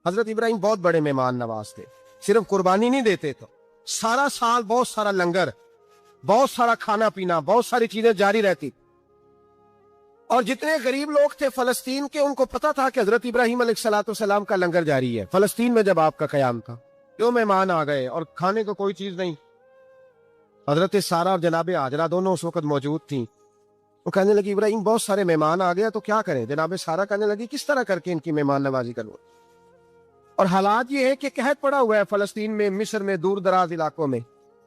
حضرت ابراہیم بہت بڑے مہمان نواز تھے. صرف قربانی نہیں دیتے تو سارا سال بہت سارا لنگر، بہت سارا کھانا پینا، بہت ساری چیزیں جاری رہتی. اور جتنے غریب لوگ تھے فلسطین کے، ان کو پتا تھا کہ حضرت ابراہیم علیہ الصلوۃ والسلام کا لنگر جاری ہے. فلسطین میں جب آپ کا قیام تھا، کیوں مہمان آ گئے اور کھانے کو کوئی چیز نہیں. حضرت سارہ اور جناب ہاجرہ دونوں اس وقت موجود تھیں. وہ کہنے لگی ابراہیم بہت سارے مہمان آ گئے تو کیا کریں؟ جناب سارہ کہنے لگی کس طرح کر کے ان کی مہمان نوازی کروں؟ اور حالات یہ ہے کہ قحط پڑا ہوا ہے فلسطین میں، مصر میں، دور دراز علاقوں میں.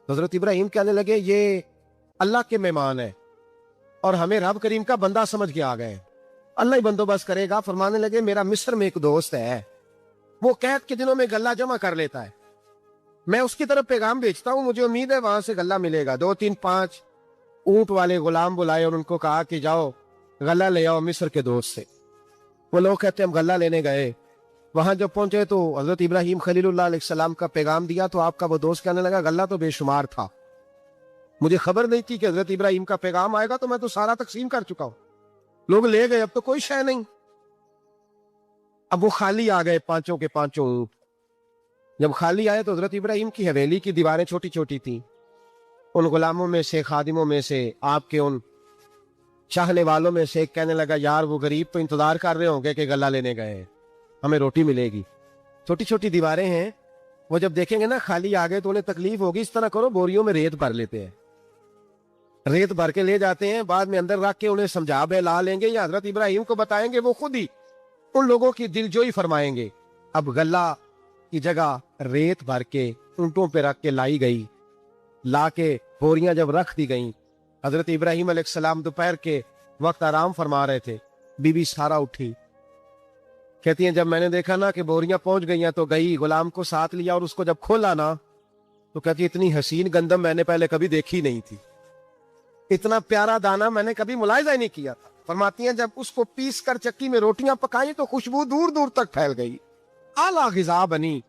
حضرت ابراہیم کہنے لگے یہ اللہ کے مہمان ہیں اور ہمیں رب کریم کا بندہ سمجھ کے آ گئے، اللہ ہی بندوبست کرے گا. فرمانے لگے میرا مصر میں ایک دوست ہے، وہ قحط کے دنوں میں غلہ جمع کر لیتا ہے، میں اس کی طرف پیغام بھیجتا ہوں، مجھے امید ہے وہاں سے غلہ ملے گا. 2-3-5 اونٹ والے غلام بلائے اور ان کو کہا کہ جاؤ غلہ لے آؤ مصر کے دوست سے. وہ لوگ کہتے ہیں ہم غلہ لینے گئے. وہاں جب پہنچے تو حضرت ابراہیم خلیل اللہ علیہ السلام کا پیغام دیا تو آپ کا وہ دوست کہنے لگا غلہ تو بے شمار تھا، مجھے خبر نہیں تھی کہ حضرت ابراہیم کا پیغام آئے گا، تو میں تو سارا تقسیم کر چکا ہوں. لوگ لے گئے، اب تو کوئی شے نہیں. اب وہ خالی آ گئے 5 کے 5 اونٹ. جب خالی آئے تو حضرت ابراہیم کی حویلی کی دیواریں چھوٹی چھوٹی تھیں. ان غلاموں میں سے، خادموں میں سے، آپ کے ان چاہنے والوں میں سے ایک کہنے لگا یار وہ غریب تو انتظار کر رہے ہوں گے کہ غلہ لینے گئے ہیں، ہمیں روٹی ملے گی. چھوٹی چھوٹی دیواریں ہیں، وہ جب دیکھیں گے نا خالی آ گئے تو انہیں تکلیف ہوگی. اس طرح کرو بوریوں میں ریت بھر لیتے ہیں، ریت بھر کے لے جاتے ہیں، بعد میں اندر رکھ کے انہیں سمجھا بہلا لیں گے یا حضرت ابراہیم کو بتائیں گے، وہ خود ہی ان لوگوں کی دلجوئی فرمائیں گے. اب غلہ کی جگہ ریت بھر کے اونٹوں پہ رکھ کے لائی گئی. لا کے بوریاں جب رکھ دی گئیں، حضرت ابراہیم علیہ السلام دوپہر کے وقت آرام فرما رہے تھے. بی بی سارہ اٹھی، کہتی ہیں جب میں نے دیکھا نا کہ بوریاں پہنچ گئی ہیں تو گئی، غلام کو ساتھ لیا اور اس کو جب کھولا نا تو کہتی اتنی حسین گندم میں نے پہلے کبھی دیکھی نہیں تھی، اتنا پیارا دانہ میں نے کبھی ملاحظہ ہی نہیں کیا تھا. فرماتی ہیں جب اس کو پیس کر چکی میں روٹیاں پکائیں تو خوشبو دور دور تک پھیل گئی. اعلیٰ غذا بنی،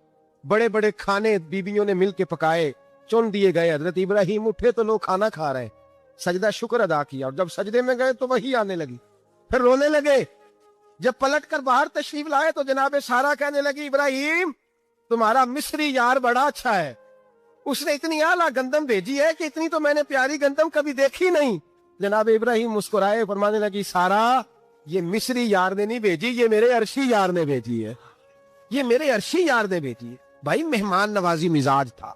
بڑے بڑے کھانے بیویوں نے مل کے پکائے، چن دیے گئے. حضرت ابراہیم اٹھے تو لوگ کھانا کھا رہے، سجدہ شکر ادا کیا، اور جب سجدے میں گئے تو وہی آنے لگی، پھر رونے لگے. جب پلٹ کر باہر تشریف لائے تو جناب سارہ کہنے لگی ابراہیم تمہارا مصری یار بڑا اچھا ہے، اس نے اتنی اعلیٰ گندم بھیجی ہے کہ اتنی تو میں نے پیاری گندم کبھی دیکھی نہیں. جناب ابراہیم مسکرائے، فرمانے لگی سارہ یہ مصری یار نے نہیں بھیجی، یہ میرے عرشی یار نے بھیجی ہے، یہ میرے عرشی یار نے بھیجی ہے. بھائی مہمان نوازی مزاج تھا،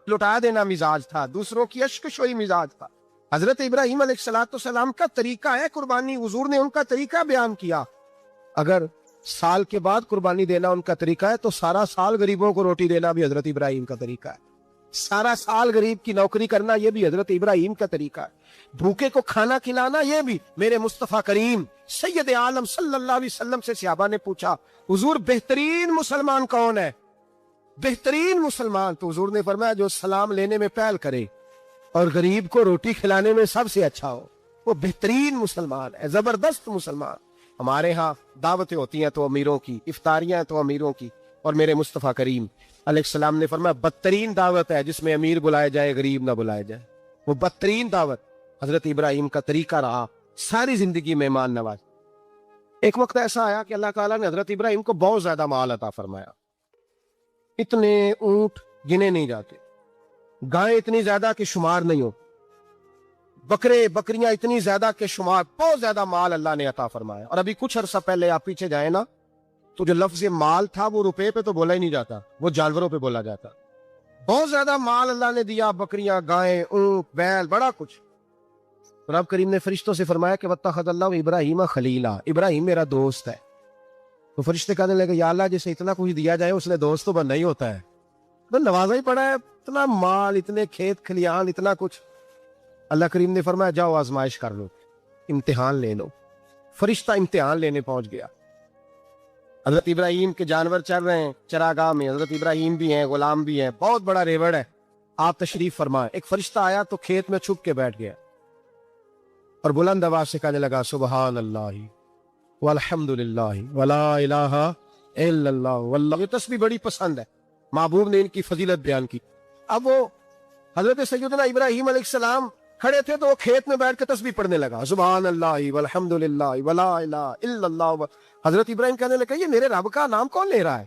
لٹا دینا مزاج تھا، دوسروں کی اشک شوئی مزاج تھا. حضرت ابراہیم علیہ السلام کا طریقہ ہے قربانی، حضور نے ان کا طریقہ بیان کیا. اگر سال کے بعد قربانی دینا ان کا طریقہ ہے تو سارا سال غریبوں کو روٹی دینا بھی حضرت ابراہیم کا طریقہ ہے. سارا سال غریب کی نوکری کرنا یہ بھی حضرت ابراہیم کا طریقہ ہے. بھوکے کو کھانا کھلانا یہ بھی میرے مصطفیٰ کریم سید عالم صلی اللہ علیہ وسلم سے صحابہ نے پوچھا حضور بہترین مسلمان کون ہے؟ بہترین مسلمان تو حضور نے فرمایا جو سلام لینے میں پہل کرے اور غریب کو روٹی کھلانے میں سب سے اچھا ہو، وہ بہترین مسلمان ہے، زبردست مسلمان. ہمارے ہاں دعوتیں ہوتی ہیں تو امیروں کی، افطاریاں ہیں تو امیروں کی، اور میرے مصطفیٰ کریم علیہ السلام نے فرمایا بدترین دعوت ہے جس میں امیر بلائے جائے غریب نہ بلائے جائے، وہ بدترین دعوت. حضرت ابراہیم کا طریقہ رہا ساری زندگی مہمان نواز. ایک وقت ایسا آیا کہ اللہ تعالیٰ نے حضرت ابراہیم کو بہت زیادہ مال عطا فرمایا. اتنے اونٹ گنے نہیں جاتے، گائیں اتنی زیادہ کہ شمار نہیں ہو، بکرے بکریاں اتنی زیادہ کہ شمار، بہت زیادہ مال اللہ نے عطا فرمایا. اور ابھی کچھ عرصہ پہلے آپ پیچھے جائیں نا تو جو لفظ مال تھا وہ روپے پہ تو بولا ہی نہیں جاتا، وہ جانوروں پہ بولا جاتا. بہت زیادہ مال اللہ نے دیا، بکریاں، گائیں، اونٹ، بیل، بڑا کچھ. رب کریم نے فرشتوں سے فرمایا کہ واتخذ اللہ ابراہیم خلیلا، ابراہیم میرا دوست ہے. تو فرشتے کہنے لگے یا اللہ جسے اتنا کچھ دیا جائے اس نے دوست تو بننا ہی ہوتا ہے، تو نوازا ہی پڑا ہے، اتنا مال، اتنے کھیت کھلیان، اتنا کچھ. اللہ کریم نے فرمایا جاؤ آزمائش کر لو، امتحان لے لو. فرشتہ امتحان لینے پہنچ گیا. حضرت ابراہیم کے جانور چر رہے ہیں چراگاہ میں، حضرت ابراہیم بھی ہیں، غلام بھی ہیں، بہت بڑا ریوڑ ہے. آپ تشریف فرمائیں. ایک فرشتہ آیا تو کھیت میں چھپ کے بیٹھ گیا اور بلند آواز سے کہنے لگا سبحان اللہ والحمد للہ ولا الہ الا اللہ واللہ. یہ تسبیح بڑی پسند ہے، محبوب نے ان کی فضیلت بیان کی. اب وہ حضرت سیدنا ابراہیم علیہ السلام کھڑے تھے تو وہ کھیت میں بیٹھ کے تسبیح پڑھنے لگا سبحان اللہ والحمد للہ ولا الہ الا اللہ. حضرت ابراہیم کہنے لگا یہ میرے رب کا نام کون لے رہا ہے؟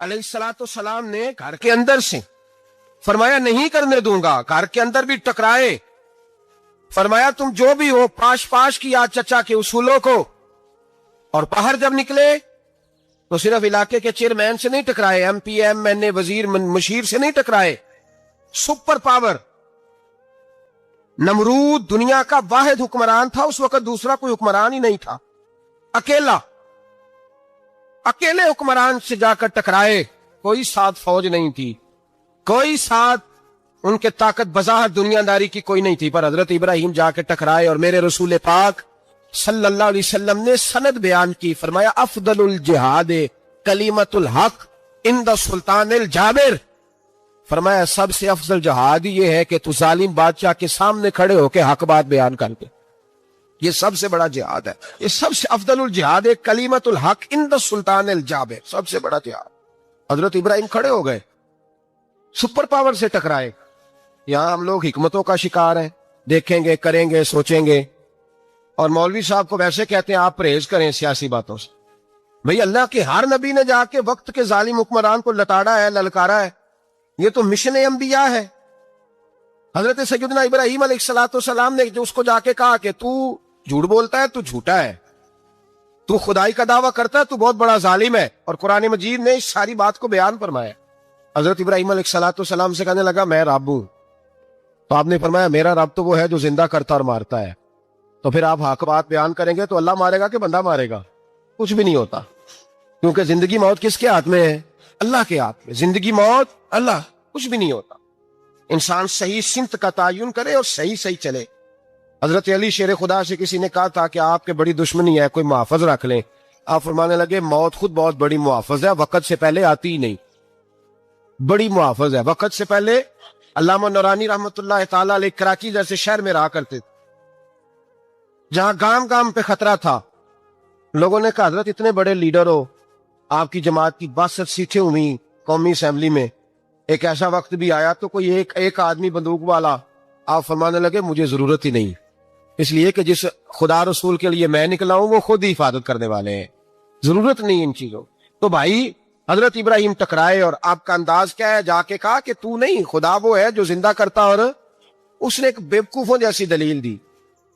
علیہ الصلوۃ والسلام نے گھر کے اندر سے فرمایا نہیں کرنے دوں گا، گھر کے اندر بھی ٹکرائے، فرمایا تم جو بھی ہو پاش پاش کی آج چچا کے اصولوں کو، اور باہر جب نکلے تو صرف علاقے کے چیئرمین سے نہیں ٹکرائے، ایم پی ایم این اے وزیر مشیر سے نہیں ٹکرائے، سپر پاور نمرود دنیا کا واحد حکمران تھا اس وقت، دوسرا کوئی حکمران ہی نہیں تھا، اکیلے حکمران سے جا کر ٹکرائے، کوئی ساتھ فوج نہیں تھی، کوئی ساتھ ان کے طاقت بظاہر دنیا داری کی کوئی نہیں تھی، پر حضرت ابراہیم جا کے ٹکرائے، اور میرے رسول پاک صلی اللہ علیہ وسلم نے سند بیان کی، فرمایا افضل الجہاد کلمۃ الحق عند سلطان الجابر، فرمایا سب سے افضل جہاد یہ ہے کہ تو ظالم بادشاہ کے سامنے کھڑے ہو کے حق بات بیان کر دے، یہ سب سے بڑا جہاد ہے، یہ سب سے افضل الجہاد کلمۃ الحق عند سلطان الجابر، سب سے بڑا جہاد۔ حضرت ابراہیم کھڑے ہو گئے، سپر پاور سے ٹکرائے۔ یہاں ہم لوگ حکمتوں کا شکار ہیں، دیکھیں گے، کریں گے، سوچیں گے، اور مولوی صاحب کو ویسے کہتے ہیں آپ پرہیز کریں سیاسی باتوں سے۔ بھئی اللہ کے ہر نبی نے جا کے وقت کے ظالم حکمران کو لتاڑا ہے، للکارا ہے، یہ تو مشن انبیاء ہے۔ حضرت سیدنا ابراہیم علیہ السلام نے جو اس کو جا کے کہا کہ تو جھوٹ بولتا ہے، تو جھوٹا ہے، تو خدائی کا دعویٰ کرتا ہے، تو بہت بڑا ظالم ہے، اور قرآن مجید نے اس ساری بات کو بیان فرمایا۔ حضرت ابراہیم علیہ السلام سے کہنے لگا میں رب ہوں، تو آپ نے فرمایا میرا رب تو وہ ہے جو زندہ کرتا اور مارتا ہے، تو پھر آپ حق بات بیان کریں گے تو اللہ مارے گا کہ بندہ مارے گا؟ کچھ بھی نہیں ہوتا، کیونکہ زندگی موت کس کے ہاتھ میں ہے؟ اللہ کے ہاتھ میں، زندگی موت اللہ، کچھ بھی نہیں ہوتا۔ انسان صحیح سمت کا تعین کرے اور صحیح چلے۔ حضرت علی شیر خدا سے کسی نے کہا تھا کہ آپ کے بڑی دشمنی ہے، کوئی محافظ رکھ لیں، آپ فرمانے لگے موت خود بہت بڑی محافظ ہے، وقت سے پہلے آتی ہی نہیں، بڑی محافظ ہے، وقت سے پہلے۔ علامہ نورانی رحمت اللہ تعالی علیہ کراچی جیسے شہر میں رہا کرتے تھے، جہاں گام گام پہ خطرہ تھا، لوگوں نے کہا حضرت اتنے بڑے لیڈر ہو، آپ کی جماعت کی 62 سیٹیں ہوئی قومی اسمبلی میں، ایک ایسا وقت بھی آیا تو کوئی ایک آدمی بندوق والا، آپ فرمانے لگے مجھے ضرورت ہی نہیں، اس لیے کہ جس خدا رسول کے لیے میں نکلا ہوں وہ خود ہی حفاظت کرنے والے ہیں، ضرورت نہیں ان چیزوں۔ تو بھائی حضرت ابراہیم ٹکرائے، اور آپ کا انداز کیا ہے؟ جا کے کہا کہ تو نہیں، خدا وہ ہے جو زندہ کرتا، اور اس نے ایک بیوقوفوں جیسی دلیل دی۔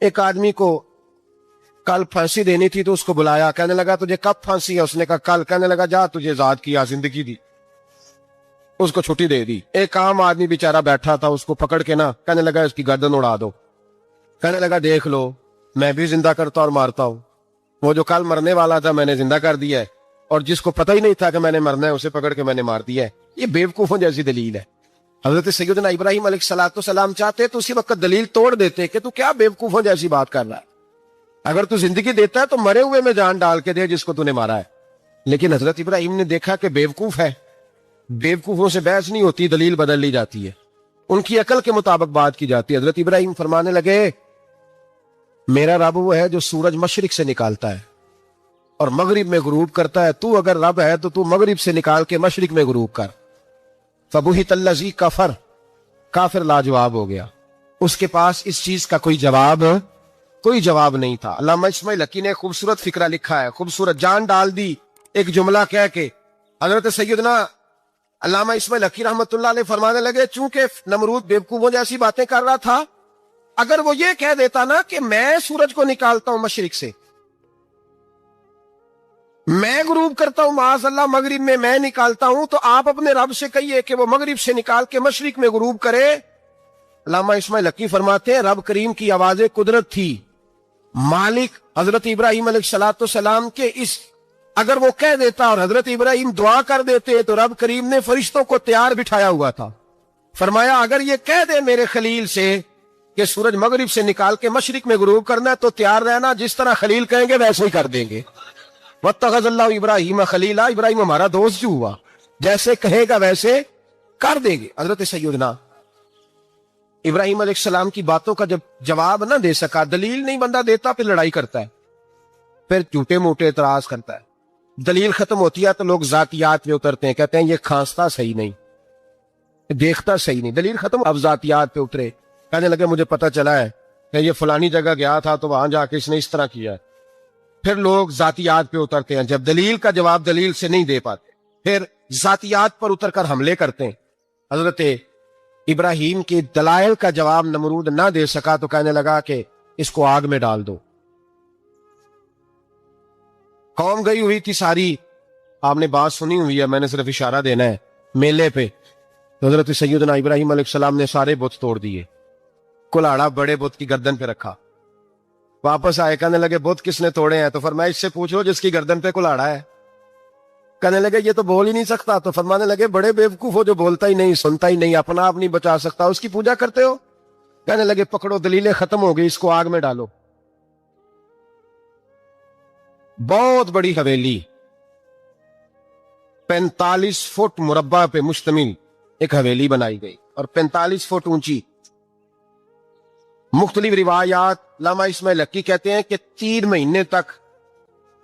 ایک آدمی کو کل پھانسی دینی تھی تو اس کو بلایا، کہنے لگا تجھے کب پھانسی ہے؟ اس نے کہا کل، کہنے لگا جا تجھے آزاد کیا، زندگی دی، اس کو چھٹی دے دی۔ ایک عام آدمی بیچارہ بیٹھا تھا، اس کو پکڑ کے نا کہنے لگا اس کی گردن اڑا دو، کہنے لگا دیکھ لو میں بھی زندہ کرتا اور مارتا ہوں، وہ جو کل مرنے والا تھا میں نے زندہ کر دیا ہے، اور جس کو پتہ ہی نہیں تھا کہ میں نے مرنا ہے اسے پکڑ کے میں نے مار دیا ہے۔ یہ بیوقوفوں جیسی دلیل ہے۔ حضرت سیدنا ابراہیم علیہ السلام چاہتے تو اسی وقت دلیل توڑ دیتے کہ تو کیا بیوقوفوں جیسی بات کر رہا ہے، اگر تو زندگی دیتا ہے تو مرے ہوئے میں جان ڈال کے دے جس کو تو نے مارا ہے۔ لیکن حضرت ابراہیم نے دیکھا کہ بیوقوف ہے، بیوقوفوں سے بحث نہیں ہوتی، دلیل بدل لی جاتی ہے، ان کی عقل کے مطابق بات کی جاتی ہے۔ حضرت ابراہیم فرمانے لگے میرا رب وہ ہے جو سورج مشرق سے نکالتا ہے اور مغرب میں غروب کرتا ہے، تو اگر رب ہے تو مغرب سے نکال کے مشرق میں غروب کر۔ فبہت الذی کفر، کافر لاجواب ہو گیا، اس کے پاس اس چیز کا کوئی جواب نہیں تھا۔ علامہ اسماعیل حقی نے خوبصورت فکرہ لکھا ہے، خوبصورت جان ڈال دی ایک جملہ کہہ کے۔ حضرت سیدنا علامہ اسماعیل حقی رحمت اللہ علیہ فرمانے لگے چونکہ نمرود بیوقوفوں جیسی باتیں کر رہا تھا، اگر وہ یہ کہہ دیتا نا کہ میں سورج کو نکالتا ہوں مشرق سے، میں غروب کرتا ہوں معاذ اللہ مغرب میں نکالتا ہوں، تو آپ اپنے رب سے کہیے کہ وہ مغرب سے نکال کے مشرق میں غروب کرے۔ علامہ اسماعیل حقی فرماتے ہیں رب کریم کی آواز قدرت تھی، مالک حضرت ابراہیم علیہ السلام کے اس اگر وہ کہہ دیتا اور حضرت ابراہیم دعا کر دیتے تو رب کریم نے فرشتوں کو تیار بٹھایا ہوا تھا، فرمایا اگر یہ کہہ دے میرے خلیل سے کہ سورج مغرب سے نکال کے مشرق میں غروب کرنا ہے تو تیار رہنا، جس طرح خلیل کہیں گے ویسے ہی کر دیں گے۔ واتخذ اللہ ابراہیم خلیلا، ابراہیم ہمارا دوست جو ہوا، جیسے کہے گا ویسے کر دیں گے۔ حضرت سیدنا ابراہیم علیہ السلام کی باتوں کا جب جواب نہ دے سکا، دلیل نہیں بندہ دیتا، پھر لڑائی کرتا ہے، پھر جھوٹے موٹے اعتراض کرتا ہے۔ دلیل ختم ہوتی ہے تو لوگ ذاتیات پہ اترتے ہیں، کہتے ہیں یہ کھانستا صحیح نہیں، دیکھتا صحیح نہیں، دلیل ختم، اب ذاتیات پہ اترے، کہنے لگے مجھے پتہ چلا ہے کہ یہ فلانی جگہ گیا تھا تو وہاں جا کے اس نے اس طرح کیا ہے۔ پھر لوگ ذاتیات پہ اترتے ہیں، جب دلیل کا جواب دلیل سے نہیں دے پاتے، پھر ذاتیات پر اتر کر حملے کرتے ہیں. حضرت ابراہیم کے دلائل کا جواب نمرود نہ دے سکا تو کہنے لگا کہ اس کو آگ میں ڈال دو. قوم گئی ہوئی تھی ساری, آپ نے بات سنی ہوئی ہے, میں نے صرف اشارہ دینا ہے. میلے پہ تو حضرت سیدنا ابراہیم علیہ السلام نے سارے بت توڑ دیے, کلاڑا بڑے بت کی گردن پہ رکھا. واپس آئے, کہنے لگے بت کس نے توڑے ہیں؟ تو فرمایا اس سے پوچھو جس کی گردن پہ کلاڑا ہے. کہنے لگے یہ تو بول ہی نہیں سکتا. تو فرمانے لگے بڑے بیوقوف ہو جو بولتا ہی نہیں, سنتا ہی نہیں, اپنا آپ نہیں بچا سکتا, اس کی پوجا کرتے ہو. کہنے لگے پکڑو, دلیلیں ختم ہو گئی, اس کو آگ میں ڈالو. بہت بڑی حویلی 45 فٹ مربع پہ مشتمل ایک حویلی بنائی گئی اور 45 فٹ اونچی. مختلف روایات علامہ اسماعیل حقی کہتے ہیں کہ 3 مہینے تک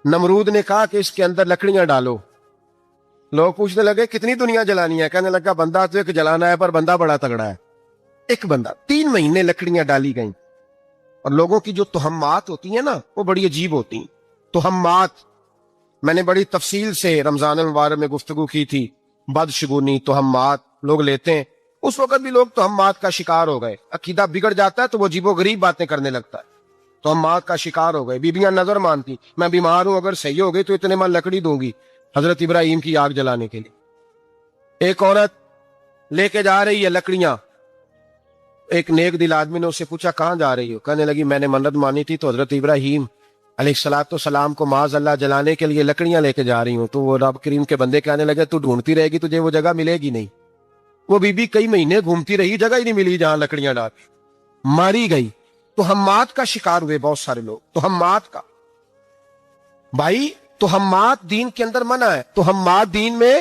نمرود نے کہا کہ اس کے اندر لکڑیاں ڈالو. لوگ پوچھنے لگے کتنی دنیا جلانی ہے؟ کہنے لگا بندہ تو ایک جلانا ہے, پر بندہ بڑا تگڑا ہے, ایک بندہ. 3 مہینے لکڑیاں ڈالی گئیں. اور لوگوں کی جو تہمات ہوتی ہیں نا وہ بڑی عجیب ہوتی ہیں. تہمات میں نے بڑی تفصیل سے رمضان المبارک میں گفتگو کی تھی. بدشگونی, تہمات لوگ لیتے ہیں. اس وقت بھی لوگ تہمات کا شکار ہو گئے. عقیدہ بگڑ جاتا ہے تو وہ عجیب و غریب باتیں کرنے لگتا ہے. تہمات کا شکار ہو گئے. بیویاں نظر مانتی, میں بیمار ہوں, اگر صحیح ہو گئی تو اتنے من لکڑی دوں گی حضرت ابراہیم کی آگ جلانے کے لیے. ایک عورت لے کے جا رہی ہے لکڑیاں. ایک نیک دل آدمی نے اس سے پوچھا کہاں جا رہی ہو؟ کہنے لگی میں نے منت مانی تھی تو حضرت ابراہیم علیہ الصلوۃ والسلام کو معاذ اللہ جلانے کے لیے لکڑیاں لے کے جا رہی ہوں. تو وہ رب کریم کے بندے کہنے لگے تو ڈھونڈتی رہے گی, تجھے وہ جگہ ملے گی نہیں. وہ بی بی کئی مہینے گھومتی رہی, جگہ ہی نہیں ملی جہاں لکڑیاں ڈال, ماری گئی. تہمات کا شکار ہوئے بہت سارے لوگ. تہمات کا بھائی, تہمات دین کے اندر منع ہے. تہمات دین میں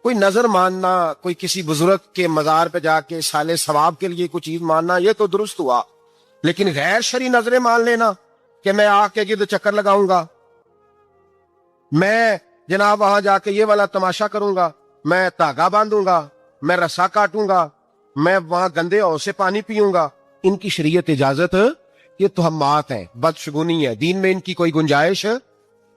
کوئی نظر ماننا, کوئی کسی بزرگ کے مزار پہ جا کے سالے ثواب کے لیے کوئی چیز ماننا, یہ تو درست ہوا. لیکن غیر شرعی نظریں مان لینا کہ میں آ کے گرد چکر لگاؤں گا, میں جناب وہاں جا کے یہ والا تماشا کروں گا, میں تاگا باندھوں گا, میں رسا کاٹوں گا, میں وہاں گندے اور سے پانی پیوں گا, ان کی شریعت اجازت, یہ تہمات ہیں, بدشگونی ہے. دین میں ان کی کوئی گنجائش.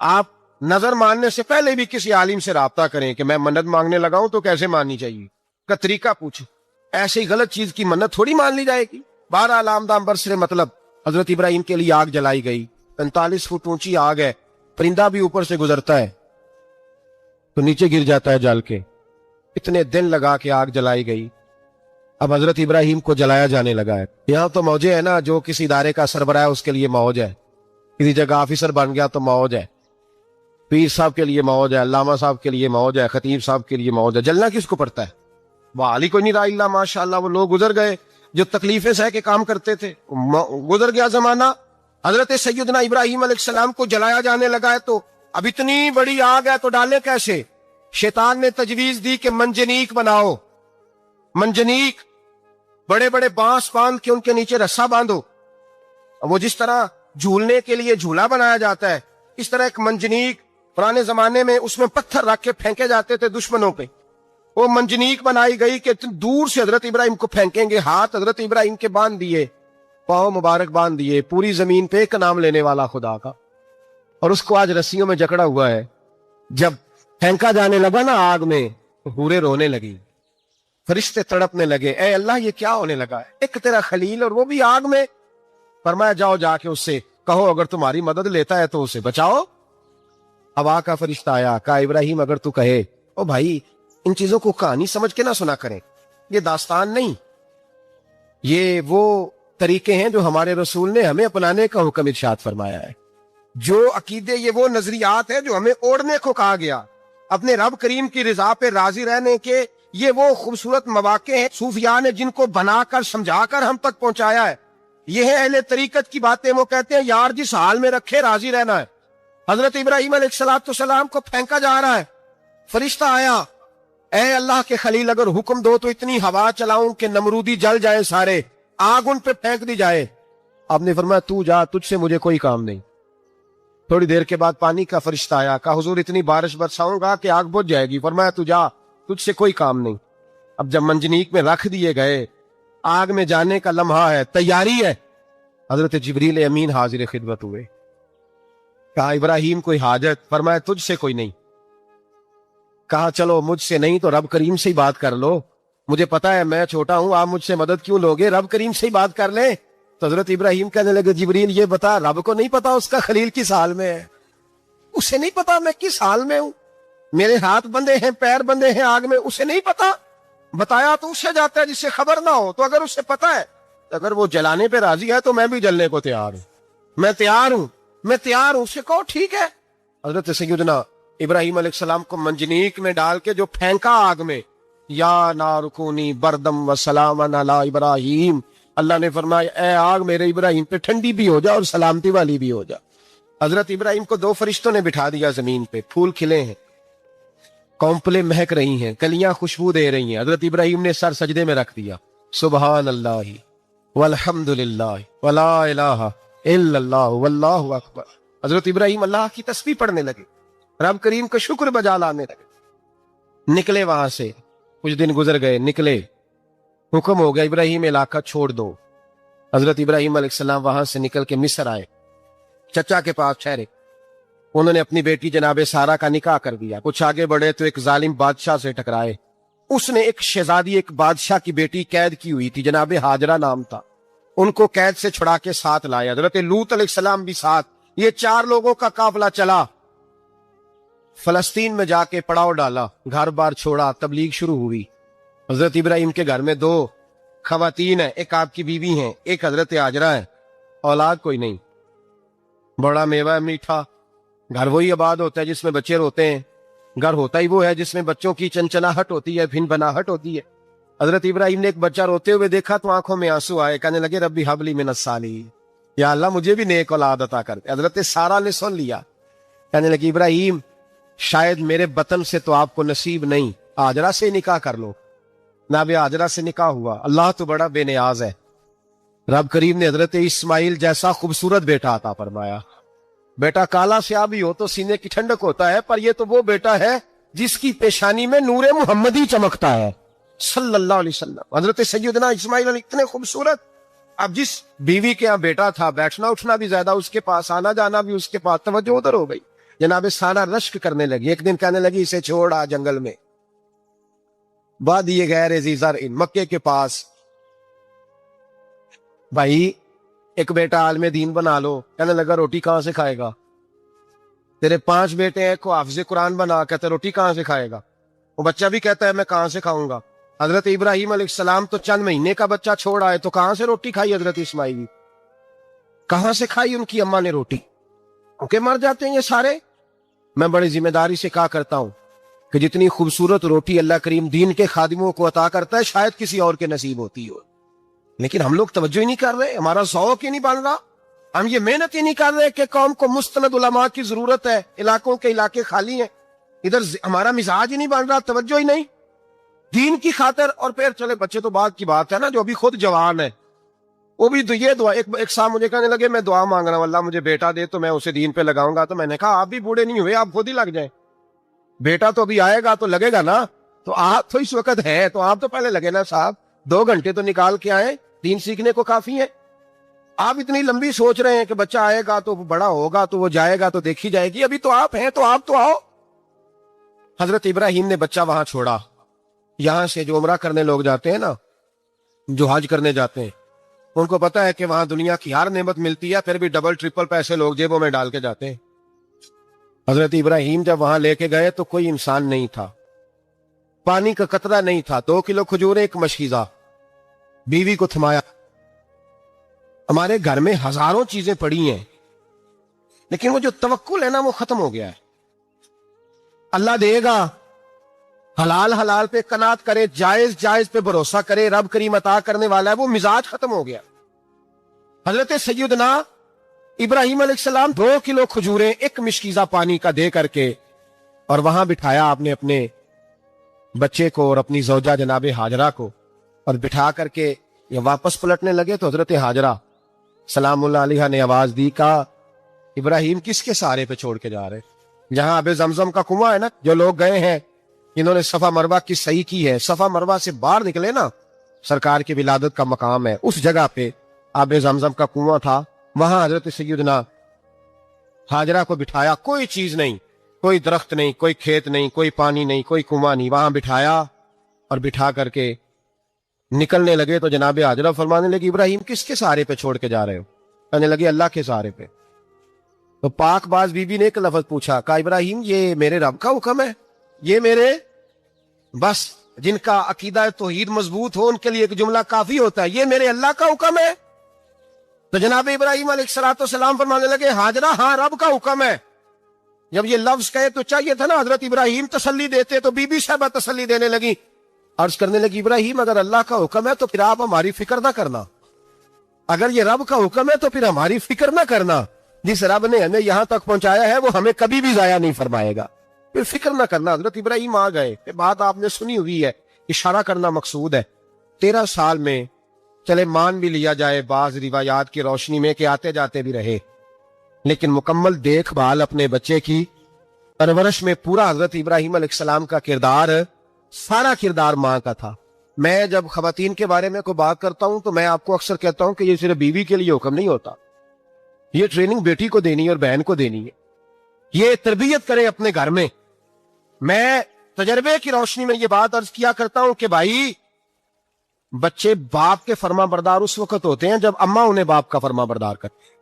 آپ نظر ماننے سے پہلے بھی کسی عالم سے رابطہ کریں کہ میں منت مانگنے لگا ہوں تو کیسے ماننی چاہیے, کا طریقہ پوچھیں. ایسے ہی غلط چیز کی منت تھوڑی مان لی جائے گی. بہرحال آمدام برسر مطلب حضرت ابراہیم کے لیے آگ جلائی گئی. 45 فٹ اونچی آگ ہے, پرندہ بھی اوپر سے گزرتا ہے تو نیچے گر جاتا ہے جل کے. اتنے دن لگا کے آگ جلائی گئی. اب حضرت ابراہیم کو جلایا جانے لگا ہے. یہاں تو موجیں ہے نا, جو کسی ادارے کا سربراہ ہے اس کے لیے موج ہے, کسی جگہ آفیسر بن گیا تو موج ہے, پیر صاحب کے لیے موج ہے, علامہ صاحب کے لیے موج ہے, خطیب صاحب کے لیے موج ہے. جلنا کس کو پڑتا ہے؟ وہ علی کوئی نہیں رہا اللہ ماشاء اللہ. وہ لوگ گزر گئے جو تکلیفیں سہ کے کام کرتے تھے, گزر گیا زمانہ. حضرت سیدنا ابراہیم علیہ السلام کو جلایا جانے لگا ہے تو اب اتنی بڑی آگ ہے تو ڈالے کیسے؟ شیطان نے تجویز دی کہ منجنیق بناؤ. منجنیق, بڑے بڑے بانس باندھ کے ان کے نیچے رسا باندھو. وہ جس طرح جھولنے کے لیے جھولا بنایا جاتا ہے, اس طرح ایک منجنیق پرانے زمانے میں اس میں پتھر رکھ کے پھینکے جاتے تھے دشمنوں پہ. وہ منجنیق بنائی گئی کہ دور سے حضرت ابراہیم کو پھینکیں گے. ہاتھ حضرت ابراہیم کے باندھ دیے, پاؤں مبارک باندھ دیے, پوری زمین پہ ایک نام لینے والا خدا کا. اور اس کو آج رسیوں میں جکڑا ہوا ہے. جب پھینکا جانے لگا نا آگ میں, حوریں رونے لگی, فرشتے تڑپنے لگے, اے اللہ یہ کیا ہونے لگا ہے؟ ایک تیرا خلیل اور وہ بھی آگ میں. فرمایا جاؤ جا کے اس سے کہو اگر تمہاری مدد لیتا ہے تو اسے بچاؤ. ہوا کا فرشتہ آیا, کہا ابراہیم اگر تو کہے. او بھائی, ان چیزوں کو کہانی سمجھ کے نہ سنا کریں, یہ داستان نہیں, یہ وہ طریقے ہیں جو ہمارے رسول نے ہمیں اپنانے کا حکم ارشاد فرمایا ہے. جو عقیدے, یہ وہ نظریات ہیں جو ہمیں اوڑھنے کو کہا گیا. اپنے رب کریم کی رضا پہ راضی رہنے کے یہ وہ خوبصورت مواقع ہیں صوفیاء نے جن کو بنا کر سمجھا کر ہم تک پہنچایا ہے. یہ ہے اہل طریقت کی باتیں. وہ کہتے ہیں یار جس حال میں رکھے راضی رہنا ہے. حضرت ابراہیم علیہ السلام کو پھینکا جا رہا ہے, فرشتہ آیا, اے اللہ کے خلیل اگر حکم دو تو اتنی ہوا چلاؤں کہ نمرودی جل جائے سارے, آگ ان پہ پھینک دی جائے. آپ نے فرمایا تو جا, تجھ سے مجھے کوئی کام نہیں. تھوڑی دیر کے بعد پانی کا فرشتہ آیا, کہا حضور اتنی بارش برساؤں گا کہ آگ بجھ جائے گی. فرمایا تو جا, تجھ سے کوئی کام نہیں. اب جب منجنیق میں رکھ دیے گئے, آگ میں جانے کا لمحہ ہے, تیاری ہے, حضرت جبریل امین حاضر خدمت ہوئے. کہا ابراہیم کوئی حاجت؟ فرمایا تجھ سے کوئی نہیں. کہا چلو مجھ سے نہیں تو رب کریم سے ہی بات کر لو، مجھے پتا ہے میں چھوٹا ہوں، آپ مجھ سے مدد کیوں لوگے، رب کریم سے ہی بات کر لیں۔ تو حضرت ابراہیم کہنے لگے جبریل یہ بتا رب کو نہیں پتا اس کا خلیل کس حال میں ہے، اسے نہیں پتا میں کس حال میں ہوں، میرے ہاتھ بندے ہیں پیر بندے ہیں آگ میں، اسے نہیں پتا، بتایا تو اسے جاتا ہے جس سے خبر نہ ہو، تو اگر اسے پتا ہے، اگر وہ جلانے پہ راضی ہے تو میں بھی جلنے کو تیار ہوں، میں تیار ہوں، میں تیار ہوں، اسے کہو ٹھیک ہے۔ حضرت سیدنا ابراہیم علیہ السلام کو منجنیق میں ڈال کے جو پھینکا آگ میں، یا نار کونی بردم و سلام علی ابراہیم، اللہ نے فرمایا اے آگ میرے ابراہیم پہ ٹھنڈی بھی ہو جا اور سلامتی والی بھی ہو جا۔ حضرت ابراہیم کو 2 فرشتوں نے بٹھا دیا زمین پہ، پھول کھلے ہیں، کونپلیں مہک رہی ہیں، کلیاں خوشبو دے رہی ہیں، حضرت ابراہیم نے سر سجدے میں رکھ دیا، سبحان اللہ والحمد للہ ولا الہ الا اللہ واللہ اکبر۔ حضرت ابراہیم اللہ کی تسبیح پڑھنے لگے، رب کریم کا شکر بجا لانے لگے، نکلے وہاں سے، کچھ دن گزر گئے، نکلے، حکم ہو گیا ابراہیم علاقہ چھوڑ دو۔ حضرت ابراہیم علیہ السلام وہاں سے نکل کے مصر آئے، چچا کے پاس ٹھہرے، انہوں نے اپنی بیٹی جناب سارہ کا نکاح کر دیا، کچھ آگے بڑھے تو ایک ظالم بادشاہ سے ٹکرائے، اس نے ایک شہزادی ایک بادشاہ کی بیٹی قید کی ہوئی تھی، جناب ہاجرہ نام تھا، ان کو قید سے چھڑا کے ساتھ لائے، حضرت لوط علیہ السلام بھی ساتھ، یہ 4 لوگوں کا قافلہ چلا، فلسطین میں جا کے پڑاؤ ڈالا، گھر بار چھوڑا، تبلیغ شروع ہوئی۔ حضرت ابراہیم کے گھر میں 2 خواتین ہیں، ایک آپ کی بیوی ہیں، ایک حضرت ہاجرہ ہیں، اولاد کوئی نہیں، بڑا میوہ ہے میٹھا، گھر وہی آباد ہوتا ہے جس میں بچے روتے ہیں، گھر ہوتا ہی وہ ہے جس میں بچوں کی چنچناہٹ ہوتی ہے، بھن بناہٹ ہوتی ہے۔ حضرت ابراہیم نے ایک بچہ روتے ہوئے دیکھا تو آنکھوں میں آنسو آئے، کہنے لگے ربی حب لی من الصالحین، یا اللہ مجھے بھی نیک اولاد عطا کر دے۔ حضرت سارہ نے سن لیا، کہنے لگی ابراہیم شاید میرے بطن سے تو آپ کو نصیب نہیں، ہاجرہ سے نکاح کر لو۔ جناب ہاجرہ سے نکاح ہوا، اللہ تو بڑا بے نیاز ہے، رب کریم نے حضرت اسماعیل جیسا خوبصورت بیٹا عطا فرمایا۔ بیٹا کالا سیاہ بھی ہو تو سینے کی ٹھنڈک ہوتا ہے، پر یہ تو وہ بیٹا ہے جس کی پیشانی میں نور محمدی چمکتا ہے صلی اللہ علیہ وسلم۔ حضرت سیدنا اسماعیل علیہ اتنے خوبصورت، اب جس بیوی کے یہاں بیٹا تھا بیٹھنا اٹھنا بھی زیادہ اس کے پاس، آنا جانا بھی اس کے پاس، توجہ ادھر ہو گئی، جناب سارہ رشک کرنے لگی، ایک دن کہنے لگی اسے چھوڑ آ جنگل میں، وادی غیر ذی زرع مکے کے پاس، بھائی ایک بیٹا عالم دین بنا لو، کہنے لگا روٹی کہاں سے کھائے گا، تیرے 5 بیٹے ہیں کو حافظ قرآن بنا، کہتے روٹی کہاں سے کھائے گا، وہ بچہ بھی کہتا ہے میں کہاں سے کھاؤں گا۔ حضرت ابراہیم علیہ السلام تو چند مہینے کا بچہ چھوڑ آئے تو کہاں سے روٹی کھائی، حضرت اسماعیل کہاں سے کھائی ان کی اماں نے روٹی، کیونکہ مر جاتے ہیں یہ سارے۔ میں بڑی ذمہ داری سے کہا کرتا ہوں کہ جتنی خوبصورت روٹی اللہ کریم دین کے خادموں کو عطا کرتا ہے شاید کسی اور کے نصیب ہوتی ہو، لیکن ہم لوگ توجہ ہی نہیں کر رہے، ہمارا ذوق ہی نہیں بن رہا، ہم یہ محنت ہی نہیں کر رہے کہ قوم کو مستند علماء کی ضرورت ہے، علاقوں کے علاقے خالی ہیں، ادھر ہمارا مزاج ہی نہیں بن رہا، توجہ ہی نہیں دین کی خاطر۔ اور پھر چلے بچے تو بعد کی بات ہے نا، جو ابھی خود جوان ہے وہ بھی یہ دعا، ایک صاحب مجھے کہنے لگے میں دعا مانگ رہا ہوں اللہ مجھے بیٹا دے تو میں اسے دین پہ لگاؤں گا، تو میں نے کہا آپ بھی بوڑھے نہیں ہوئے، آپ خود ہی لگ جائیں، بیٹا تو ابھی آئے گا تو لگے گا نا، تو آپ تو اس وقت ہے تو آپ تو پہلے لگے نا صاحب، 2 گھنٹے تو نکال کے آئے، دین سیکھنے کو کافی ہے۔ آپ اتنی لمبی سوچ رہے ہیں کہ بچہ آئے گا تو بڑا ہوگا تو وہ جائے گا تو دیکھی جائے گی، ابھی تو آپ ہیں تو آپ تو آؤ۔ حضرت ابراہیم نے بچہ وہاں چھوڑا، یہاں سے جو عمرہ کرنے لوگ جاتے ہیں نا، جو حج کرنے جاتے ہیں، ان کو پتا ہے کہ وہاں دنیا کی ہر نعمت ملتی ہے، پھر بھی ڈبل ٹرپل پیسے لوگ جیبوں میں ڈال کے جاتے ہیں۔ حضرت ابراہیم جب وہاں لے کے گئے تو کوئی انسان نہیں تھا، پانی کا قطرہ نہیں تھا، 2 کلو کھجوریں، ایک مشکیزہ، بیوی کو تھمایا۔ ہمارے گھر میں ہزاروں چیزیں پڑی ہیں لیکن وہ جو توکل ہے نا وہ ختم ہو گیا ہے، اللہ دے گا، حلال حلال پہ قناعت کرے، جائز جائز پہ بھروسہ کرے، رب کریم عطا کرنے والا ہے، وہ مزاج ختم ہو گیا۔ حضرت سیدنا ابراہیم علیہ السلام 2 کلو کھجوریں، ایک مشکیزہ پانی کا دے کر کے، اور وہاں بٹھایا آپ نے اپنے بچے کو اور اپنی زوجہ جناب ہاجرہ کو، اور بٹھا کر کے یہ واپس پلٹنے لگے تو حضرت ہاجرہ سلام اللہ علیہ نے آواز دی، کہا ابراہیم کس کے سہارے پہ چھوڑ کے جا رہے، جہاں اب زمزم کا کنواں ہے نا، جو لوگ گئے ہیں انہوں نے صفا مروہ کی صحیح کی ہے، صفا مروہ سے باہر نکلے نا، سرکار کی ولادت کا مقام ہے، اس جگہ پہ آب زمزم کا کنواں تھا، وہاں حضرت سیدنا ہاجرہ کو بٹھایا، کوئی چیز نہیں، کوئی درخت نہیں, کوئی کھیت نہیں, کوئی پانی نہیں, کوئی کنواں نہیں. وہاں بٹھایا اور بٹھا کر کے نکلنے لگے تو جناب حاجرہ فرمانے لگی ابراہیم کس کے سہارے پہ چھوڑ کے جا رہے ہو؟ کہنے لگے اللہ کے سہارے پہ. تو پاک باز بی بی نے ایک لفظ پوچھا, کہا ابراہیم یہ میرے رب کا حکم ہے؟ یہ میرے بس جن کا عقیدہ توحید مضبوط ہو ان کے لیے ایک جملہ کافی ہوتا ہے, یہ میرے اللہ کا حکم ہے؟ تو جناب ابراہیم علیہ السلام فرمانے لگے حاجرہ ہاں رب کا حکم ہے. جب یہ لفظ کہے تو چاہیے تھا نا حضرت ابراہیم تسلی دیتے, تو بی بی صاحبہ تسلی دینے لگی, عرض کرنے لگی ابراہیم اگر اللہ کا حکم ہے تو پھر آپ ہماری فکر نہ کرنا. اگر یہ رب کا حکم ہے تو پھر ہماری فکر نہ کرنا. جس رب نے ہمیں یہاں تک پہنچایا ہے وہ ہمیں کبھی بھی ضائع نہیں فرمائے گا, پھر فکر نہ کرنا. حضرت ابراہیم آ گئے. بات آپ نے سنی ہوئی ہے, اشارہ کرنا مقصود ہے. 13 سال میں چلے مان بھی لیا جائے بعض روایات کی روشنی میں کہ آتے جاتے بھی رہے, لیکن مکمل دیکھ بھال اپنے بچے کی پرورش میں پورا حضرت ابراہیم علیہ السلام کا کردار, سارا کردار ماں کا تھا. میں جب خواتین کے بارے میں کوئی بات کرتا ہوں تو میں آپ کو اکثر کہتا ہوں کہ یہ صرف بیوی کے لیے حکم نہیں ہوتا, یہ ٹریننگ بیٹی کو دینی ہے اور بہن کو دینی ہے. یہ تربیت کریں اپنے گھر میں. میں تجربے کی روشنی میں یہ بات عرض کیا کرتا ہوں کہ بھائی بچے باپ کے فرما بردار اس وقت ہوتے ہیں جب اماں انہیں باپ کا فرما بردار کرتے ہیں,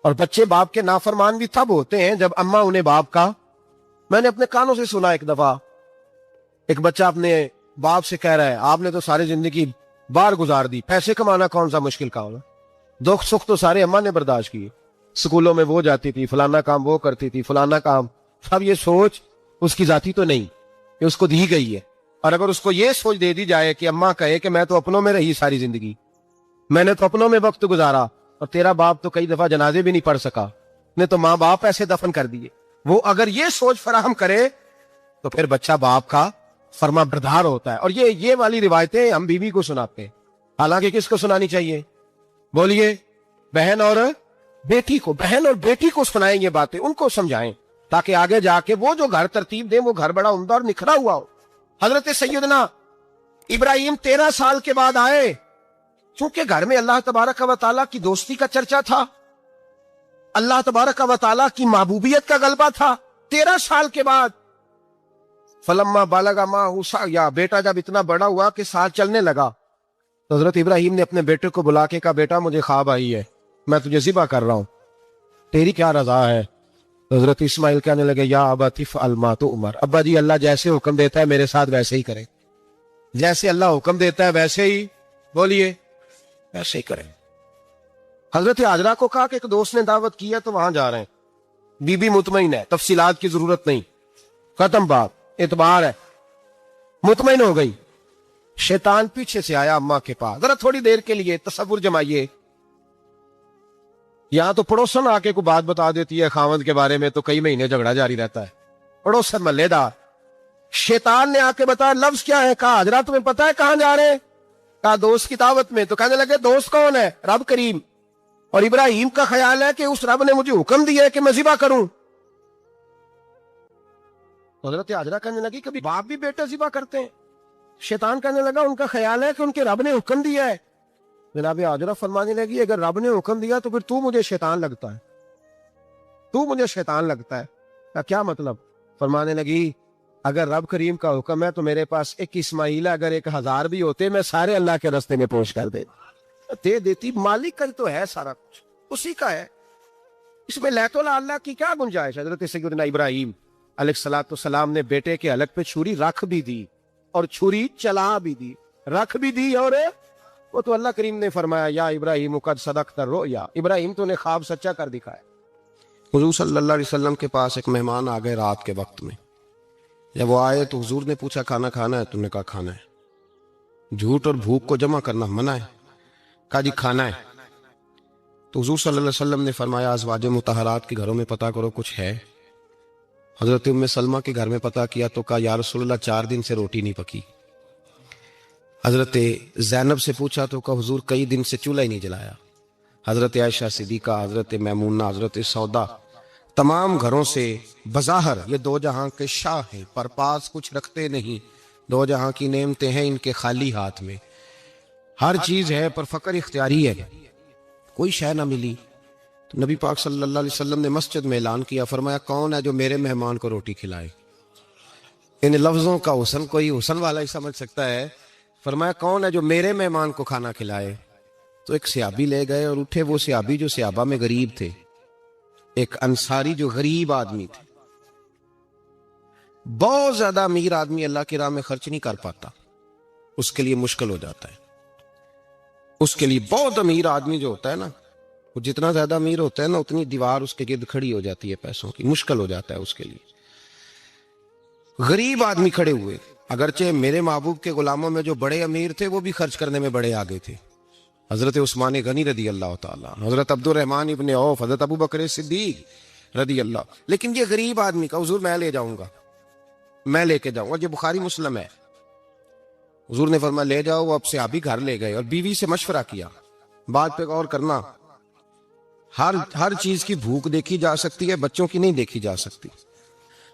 اور بچے باپ کے نافرمان بھی تب ہوتے ہیں جب اماں انہیں باپ کا. میں نے اپنے کانوں سے سنا ایک دفعہ ایک بچہ اپنے باپ سے کہہ رہا ہے آپ نے تو ساری زندگی باہر گزار دی, پیسے کمانا کون سا مشکل کام ہے, دکھ سکھ تو سارے اماں نے برداشت کیے, سکولوں میں وہ جاتی تھی, فلانا کام وہ کرتی تھی, فلانا کام. اب یہ سوچ اس کی ذاتی تو نہیں, یہ اس کو دی گئی ہے. اور اگر اس کو یہ سوچ دے دی جائے کہ اماں کہے کہ میں تو اپنوں میں رہی ساری زندگی, میں نے تو اپنوں میں وقت گزارا, اور تیرا باپ تو کئی دفعہ جنازے بھی نہیں پڑھ سکا, نے تو ماں باپ ایسے دفن کر دیے, وہ اگر یہ سوچ فراہم کرے تو پھر بچہ باپ کا فرما بردار ہوتا ہے. اور یہ والی روایتیں ہم بیوی کو سناتے ہیں, حالانکہ کس کو سنانی چاہیے؟ بولیے, بہن اور بیٹی کو. بہن اور بیٹی کو سنائیں یہ باتیں, ان کو سمجھائیں, تاکہ آگے جا کے وہ جو گھر ترتیب دیں وہ گھر بڑا عمدہ اور نکھرا ہوا ہو. حضرت سیدنا ابراہیم 13 سال کے بعد آئے, چونکہ گھر میں اللہ تبارک و تعالیٰ کی دوستی کا چرچا تھا, اللہ تبارک و تعالیٰ کی محبوبیت کا غلبہ تھا. 13 سال کے بعد فلما بالغ معہ سعیا, بیٹا جب اتنا بڑا ہوا کہ ساتھ چلنے لگا, تو حضرت ابراہیم نے اپنے بیٹے کو بلا کے کہا بیٹا مجھے خواب آئی ہے, میں تجھے ذبح کر رہا ہوں, تیری کیا رضا ہے؟ حضرت اسماعیل کہنے لگے یا ابت افعل ما تؤمر, ابا جی اللہ جیسے حکم دیتا ہے میرے ساتھ ویسے ہی کریں, جیسے اللہ حکم دیتا ہے ویسے ہی, بولیے, ویسے ہی کریں. حضرت حاجرہ کو کہا کہ ایک دوست نے دعوت کی ہے تو وہاں جا رہے ہیں. بی بی مطمئن ہے, تفصیلات کی ضرورت نہیں, ختم بات, اعتبار ہے, مطمئن ہو گئی. شیطان پیچھے سے آیا اماں کے پاس, ذرا تھوڑی دیر کے لیے تصور جمائیے, یہاں تو پڑوسن آ کے کوئی بات بتا دیتی ہے خاوند کے بارے میں تو کئی مہینے جھگڑا جاری رہتا ہے, پڑوسن محلے دار. شیطان نے آ کے بتایا لفظ کیا ہے؟ کہا حضرات تمہیں پتا ہے کہاں جا رہے ہیں؟ کہا دوست کی دعوت میں. تو کہنے لگے دوست کون ہے؟ رب کریم, اور ابراہیم کا خیال ہے کہ اس رب نے مجھے حکم دیا ہے کہ میں ذبح کروں. حضرت حاجرہ کہنے لگی کبھی باپ بھی بیٹا ذبح کرتے ہیں؟ شیطان کہنے لگا ان کا خیال ہے کہ ان کے رب نے حکم دیا ہے. جناب حاجرہ فرمانے لگی اگر رب نے حکم دیا تو پھر تو مجھے شیطان لگتا ہے, تو مجھے شیطان لگتا ہے. کیا مطلب؟ فرمانے لگی اگر رب کریم کا حکم ہے تو میرے پاس ایک اسماعیل ہے, اگر 1000 بھی ہوتے میں سارے اللہ کے راستے میں پہنچ کر دے دیتی. مالک کا تو ہے سارا کچھ, اسی کا ہے, اس میں لیت اللہ کی کیا گنجائش؟ حضرت سیدنا ابراہیم علیہ السلام نے بیٹے کے حلق پہ چھری رکھ بھی دی اور چھری چلا بھی دی, رکھ بھی دی, اور وہ تو اللہ کریم نے فرمایا یا ابراہیم قد صدقت الرؤیا, ابراہیم تو نے خواب سچا کر دکھایا. حضور صلی اللہ علیہ وسلم کے پاس ایک مہمان آ گئے رات کے وقت میں. جب وہ آئے تو حضور نے پوچھا کھانا کھانا ہے؟ تم نے کہا کھانا ہے. جھوٹ اور بھوک کو جمع کرنا منع ہے. کہا جی کھانا ہے. تو حضور صلی اللہ علیہ وسلم نے فرمایا ازواج مطہرات کے گھروں میں پتہ کرو کچھ ہے. حضرت ام سلمہ کے گھر میں پتہ کیا تو کہا یا رسول اللہ 4 دن سے روٹی نہیں پکی. حضرت زینب سے پوچھا تو کہا حضور کئی دن سے چولہا ہی نہیں جلایا. حضرت عائشہ صدیقہ, حضرت میمونہ, حضرت سودا, تمام گھروں سے بظاہر یہ 2 جہاں کے شاہ ہیں پر پاس کچھ رکھتے نہیں. 2 جہاں کی نعمتیں ہیں ان کے خالی ہاتھ میں, ہر چیز ہے پر فقر اختیاری ہے, کوئی شے نہ ملی. تو نبی پاک صلی اللہ علیہ وسلم نے مسجد میں اعلان کیا، فرمایا کون ہے جو میرے مہمان کو روٹی کھلائے؟ ان لفظوں کا حسن کوئی حسن والا ہی سمجھ سکتا ہے۔ فرمایا کون ہے جو میرے مہمان کو کھانا کھلائے؟ تو ایک صحابی لے گئے اور اٹھے، وہ صحابی جو صحابہ میں غریب تھے، ایک انصاری جو غریب آدمی تھے، بہت زیادہ امیر آدمی اللہ کی راہ میں خرچ نہیں کر پاتا، اس کے لیے مشکل ہو جاتا ہے۔ اس کے لیے بہت امیر آدمی جو ہوتا ہے نا، وہ جتنا زیادہ امیر ہوتا ہے نا، اتنی دیوار اس کے گرد کھڑی ہو جاتی ہے پیسوں کی، مشکل ہو جاتا ہے اس کے لیے۔ غریب آدمی کھڑے ہوئے، اگرچہ میرے محبوب کے غلاموں میں جو بڑے امیر تھے وہ بھی خرچ کرنے میں بڑے آگے تھے، حضرت عثمان غنی رضی اللہ تعالیٰ، حضرت عبد الرحمن ابن عوف، حضرت ابو بکر صدیق رضی اللہ۔ لیکن یہ غریب آدمی کا، حضور میں لے جاؤں گا، میں لے کے جاؤں گا، یہ بخاری مسلم ہے۔ حضور نے فرمایا لے جاؤ، وہ اب صحابی گھر لے گئے اور بیوی سے مشورہ کیا، بات پہ غور کرنا، ہر چیز کی بھوک دیکھی جا سکتی ہے، بچوں کی نہیں دیکھی جا سکتی۔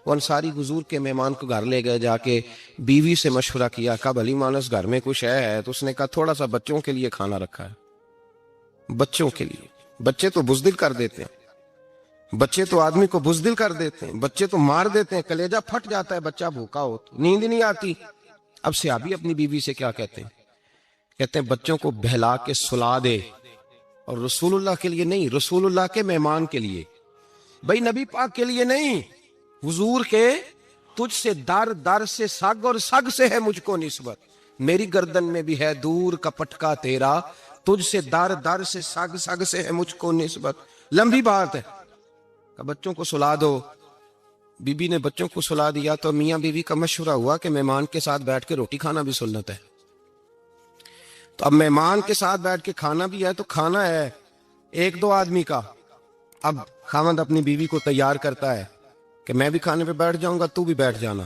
وہ انصاری حضور کے مہمان کو گھر لے گئے، جا کے بیوی سے مشورہ کیا، کہا بھلی مانس گھر میں کچھ ہے؟ تو اس نے کہا تھوڑا سا بچوں کے لیے کھانا رکھا ہے، بچوں کے لیے۔ بچے تو بزدل کر دیتے ہیں، بچے تو آدمی کو بزدل کر دیتے ہیں، بچے تو مار دیتے ہیں، کلیجہ پھٹ جاتا ہے بچہ بھوکا ہو تو، نیند نہیں آتی۔ اب صحابی اپنی بیوی سے کیا کہتے ہیں؟ کہتے ہیں بچوں کو بہلا کے سلا دے، اور رسول اللہ کے لیے نہیں، رسول اللہ کے مہمان کے لیے، بھائی نبی پاک کے لیے نہیں، حضور کے، تجھ سے در در سے سگ اور سگ سے ہے مجھ کو نسبت، میری گردن میں بھی ہے دور کا پٹکا تیرا، تجھ سے در در سے سگ سگ سے ہے مجھ کو نسبت۔ لمبی بات ہے کہ بچوں کو سلا دو۔ بی بی نے بچوں کو سلا دیا تو میاں بیوی کا مشورہ ہوا کہ مہمان کے ساتھ بیٹھ کے روٹی کھانا بھی سنت ہے۔ تو اب مہمان کے ساتھ بیٹھ کے کھانا بھی ہے، تو کھانا ہے ایک دو آدمی کا۔ اب خاوند اپنی بیوی کو تیار کرتا ہے کہ میں بھی کھانے پہ بیٹھ جاؤں گا، تو بھی بیٹھ جانا،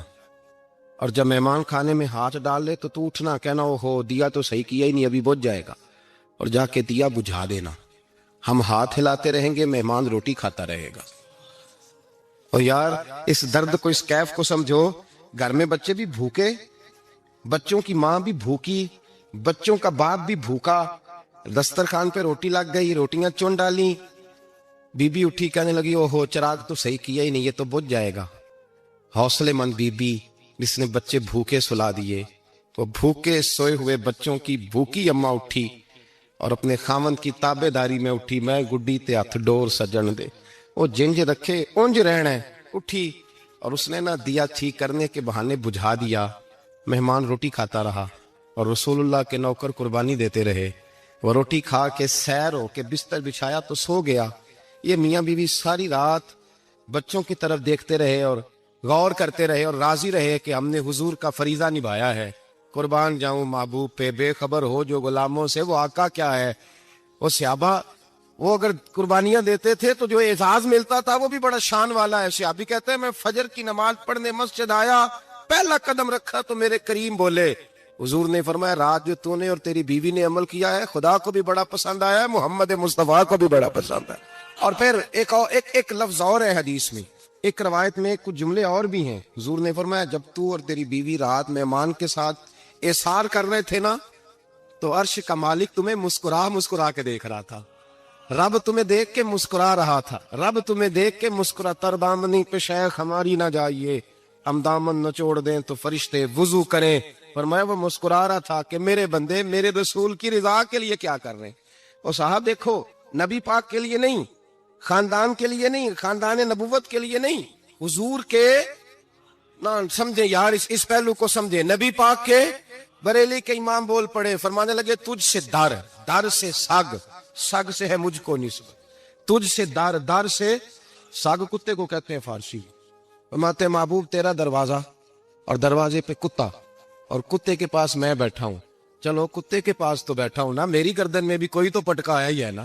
اور جب مہمان کھانے میں ہاتھ ڈال لے تو اٹھنا، کہنا او ہو دیا تو صحیح کیا ہی نہیں، ابھی بجھ جائے گا، اور جا کے دیا بجھا دینا۔ ہم ہاتھ ہلاتے رہیں گے، مہمان روٹی کھاتا رہے گا۔ اور یار اس درد کو، اس کیف کو سمجھو، گھر میں بچے بھی بھوکے، بچوں کی ماں بھی بھوکی، بچوں کا باپ بھی بھوکا، دسترخوان پہ روٹی لگ گئی، روٹیاں چن ڈالی، بی بی اٹھی کہنے لگی او ہو چراغ تو صحیح کیا ہی نہیں، یہ تو بجھ جائے گا۔ حوصلے مند بی بی جس نے بچے بھوکے سلا دیے، وہ بھوکے سوئے ہوئے بچوں کی بھوکی اماں اٹھی اور اپنے خاوند کی تابع داری میں اٹھی، میں گڈی تے ہتھ ڈور سجن دے، وہ جنج رکھے اونج رہنا ہے، اٹھی اور اس نے نہ دیا ٹھیک کرنے کے بہانے بجھا دیا۔ مہمان روٹی کھاتا رہا اور رسول اللہ کے نوکر قربانی دیتے رہے۔ وہ روٹی کھا کے سیر ہو کے بستر بچھایا تو سو گیا۔ یہ میاں بیوی ساری رات بچوں کی طرف دیکھتے رہے اور غور کرتے رہے اور راضی رہے کہ ہم نے حضور کا فریضہ نبھایا ہے۔ قربان جاؤں محبوب پہ، بے خبر ہو جو غلاموں سے، وہ آقا کیا ہے۔ وہ صحابہ، وہ اگر قربانیاں دیتے تھے تو جو اعزاز ملتا تھا وہ بھی بڑا شان والا ہے۔ صحابی کہتے ہیں میں فجر کی نماز پڑھنے مسجد آیا، پہلا قدم رکھا تو میرے کریم بولے، حضور نے فرمایا رات جو تو نے اور تیری بیوی نے عمل کیا ہے خدا کو بھی بڑا پسند آیا ہے، محمد مصطفیٰ کو بھی بڑا پسند ہے۔ اور پھر ایک لفظ اور ہے حدیث میں، ایک روایت میں کچھ جملے اور بھی ہیں۔ حضور نے فرمایا جب تو اور تیری بیوی رات مہمان کے ساتھ احسار کر رہے تھے نا، تو عرش کا مالک تمہیں مسکرا کے دیکھ رہا تھا، رب تمہیں دیکھ کے مسکرا رہا تھا، رب تمہیں دیکھ کے مسکرا۔ تر دامنی پہ شیخ ہماری نہ جائیے، ہم دامن نچوڑ دیں تو فرشتے وضو کریں۔ فرمایا وہ مسکرا رہا تھا کہ میرے بندے میرے رسول کی رضا کے لیے کیا کر رہے ہیں۔ اور صاحب دیکھو، نبی پاک کے لیے نہیں، خاندان کے لیے نہیں، خاندان نبوت کے لیے نہیں، حضور کے نہ سمجھے یار، اس پہلو کو سمجھے، نبی پاک کے بریلی کے امام بول پڑے، فرمانے لگے تجھ سے در، در سے سگ، سگ سے ہے مجھ کو نسبت، تجھ سے در، در سے سگ کتے کو کہتے ہیں فارسی۔ فرماتے محبوب تیرا دروازہ اور دروازے پہ کتا، اور کتے کے پاس میں بیٹھا ہوں، چلو کتے کے پاس تو بیٹھا ہوں نا، میری گردن میں بھی کوئی تو پٹکا آیا ہی ہے نا،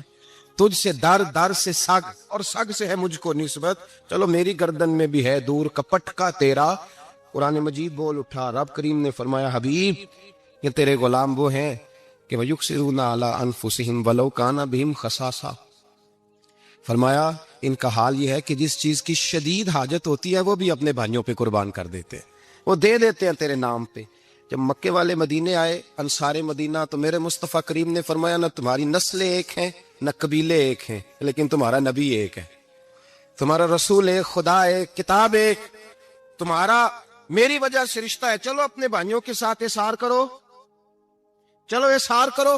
تجھ سے در، در سے سگ، اور سگ سے ہے مجھ کو نسبت، چلو میری گردن میں بھی ہے دور کا پٹکا تیرا۔ قرآن مجید بول اٹھا، رب کریم نے فرمایا حبیب یہ تیرے غلام وہ ہیں کہ وَيُكْسِرُونَ عَلَىٰ أَنفُسِهِمْ وَلَوْ كَانَ بِهِمْ خَصَاصَةٌ۔ فرمایا ان کا حال یہ ہے کہ جس چیز کی شدید حاجت ہوتی ہے وہ بھی اپنے بھائیوں پہ قربان کر دیتے ہیں، وہ دے دیتے ہیں تیرے نام پہ۔ جب مکے والے مدینے آئے، انصار مدینہ، تو میرے مصطفیٰ کریم نے فرمایا نہ تمہاری نسلیں ایک ہیں نہ قبیلے ایک ہیں، لیکن تمہارا نبی ایک ہے، تمہارا رسول ایک، خدا ایک، کتاب ایک، تمہارا میری وجہ سے رشتہ ہے۔ چلو اپنے بھائیوں کے ساتھ احسار کرو، چلو احسار کرو۔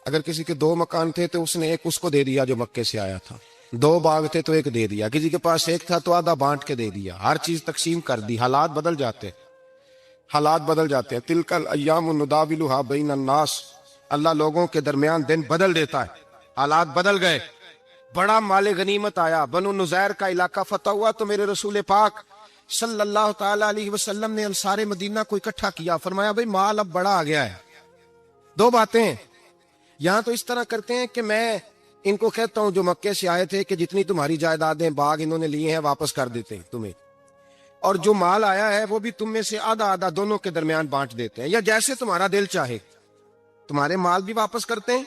اگر کسی کے 2 مکان تھے تو اس نے ایک اس کو دے دیا جو مکے سے آیا تھا، 2 باغ تھے تو ایک دے دیا، کسی کے پاس ایک تھا تو آدھا بانٹ کے دے دیا، ہر چیز تقسیم کر دی۔ حالات بدل جاتے، حالات بدل جاتے ہیں۔ تلک الایام نداولها بین الناس، اللہ لوگوں کے درمیان دن بدل دیتا ہے، حالات بدل گئے۔ بڑا مال غنیمت آیا، بنو نزیر کا علاقہ فتح ہوا تو میرے رسول پاک صلی اللہ تعالی علیہ وسلم نے انصار مدینہ کو اکٹھا کیا، فرمایا بھئی مال اب بڑا آ گیا ہے۔ 2 باتیں ہیں، یہاں تو اس طرح کرتے ہیں کہ میں ان کو کہتا ہوں جو مکے سے آئے تھے کہ جتنی تمہاری جائیدادیں باغ انہوں نے لیے ہیں واپس کر دیتے ہیں تمہیں، اور جو مال آیا ہے وہ بھی تم میں سے آدھا آدھا دونوں کے درمیان بانٹ دیتے ہیں، یا جیسے تمہارا دل چاہے، تمہارے مال بھی واپس کرتے ہیں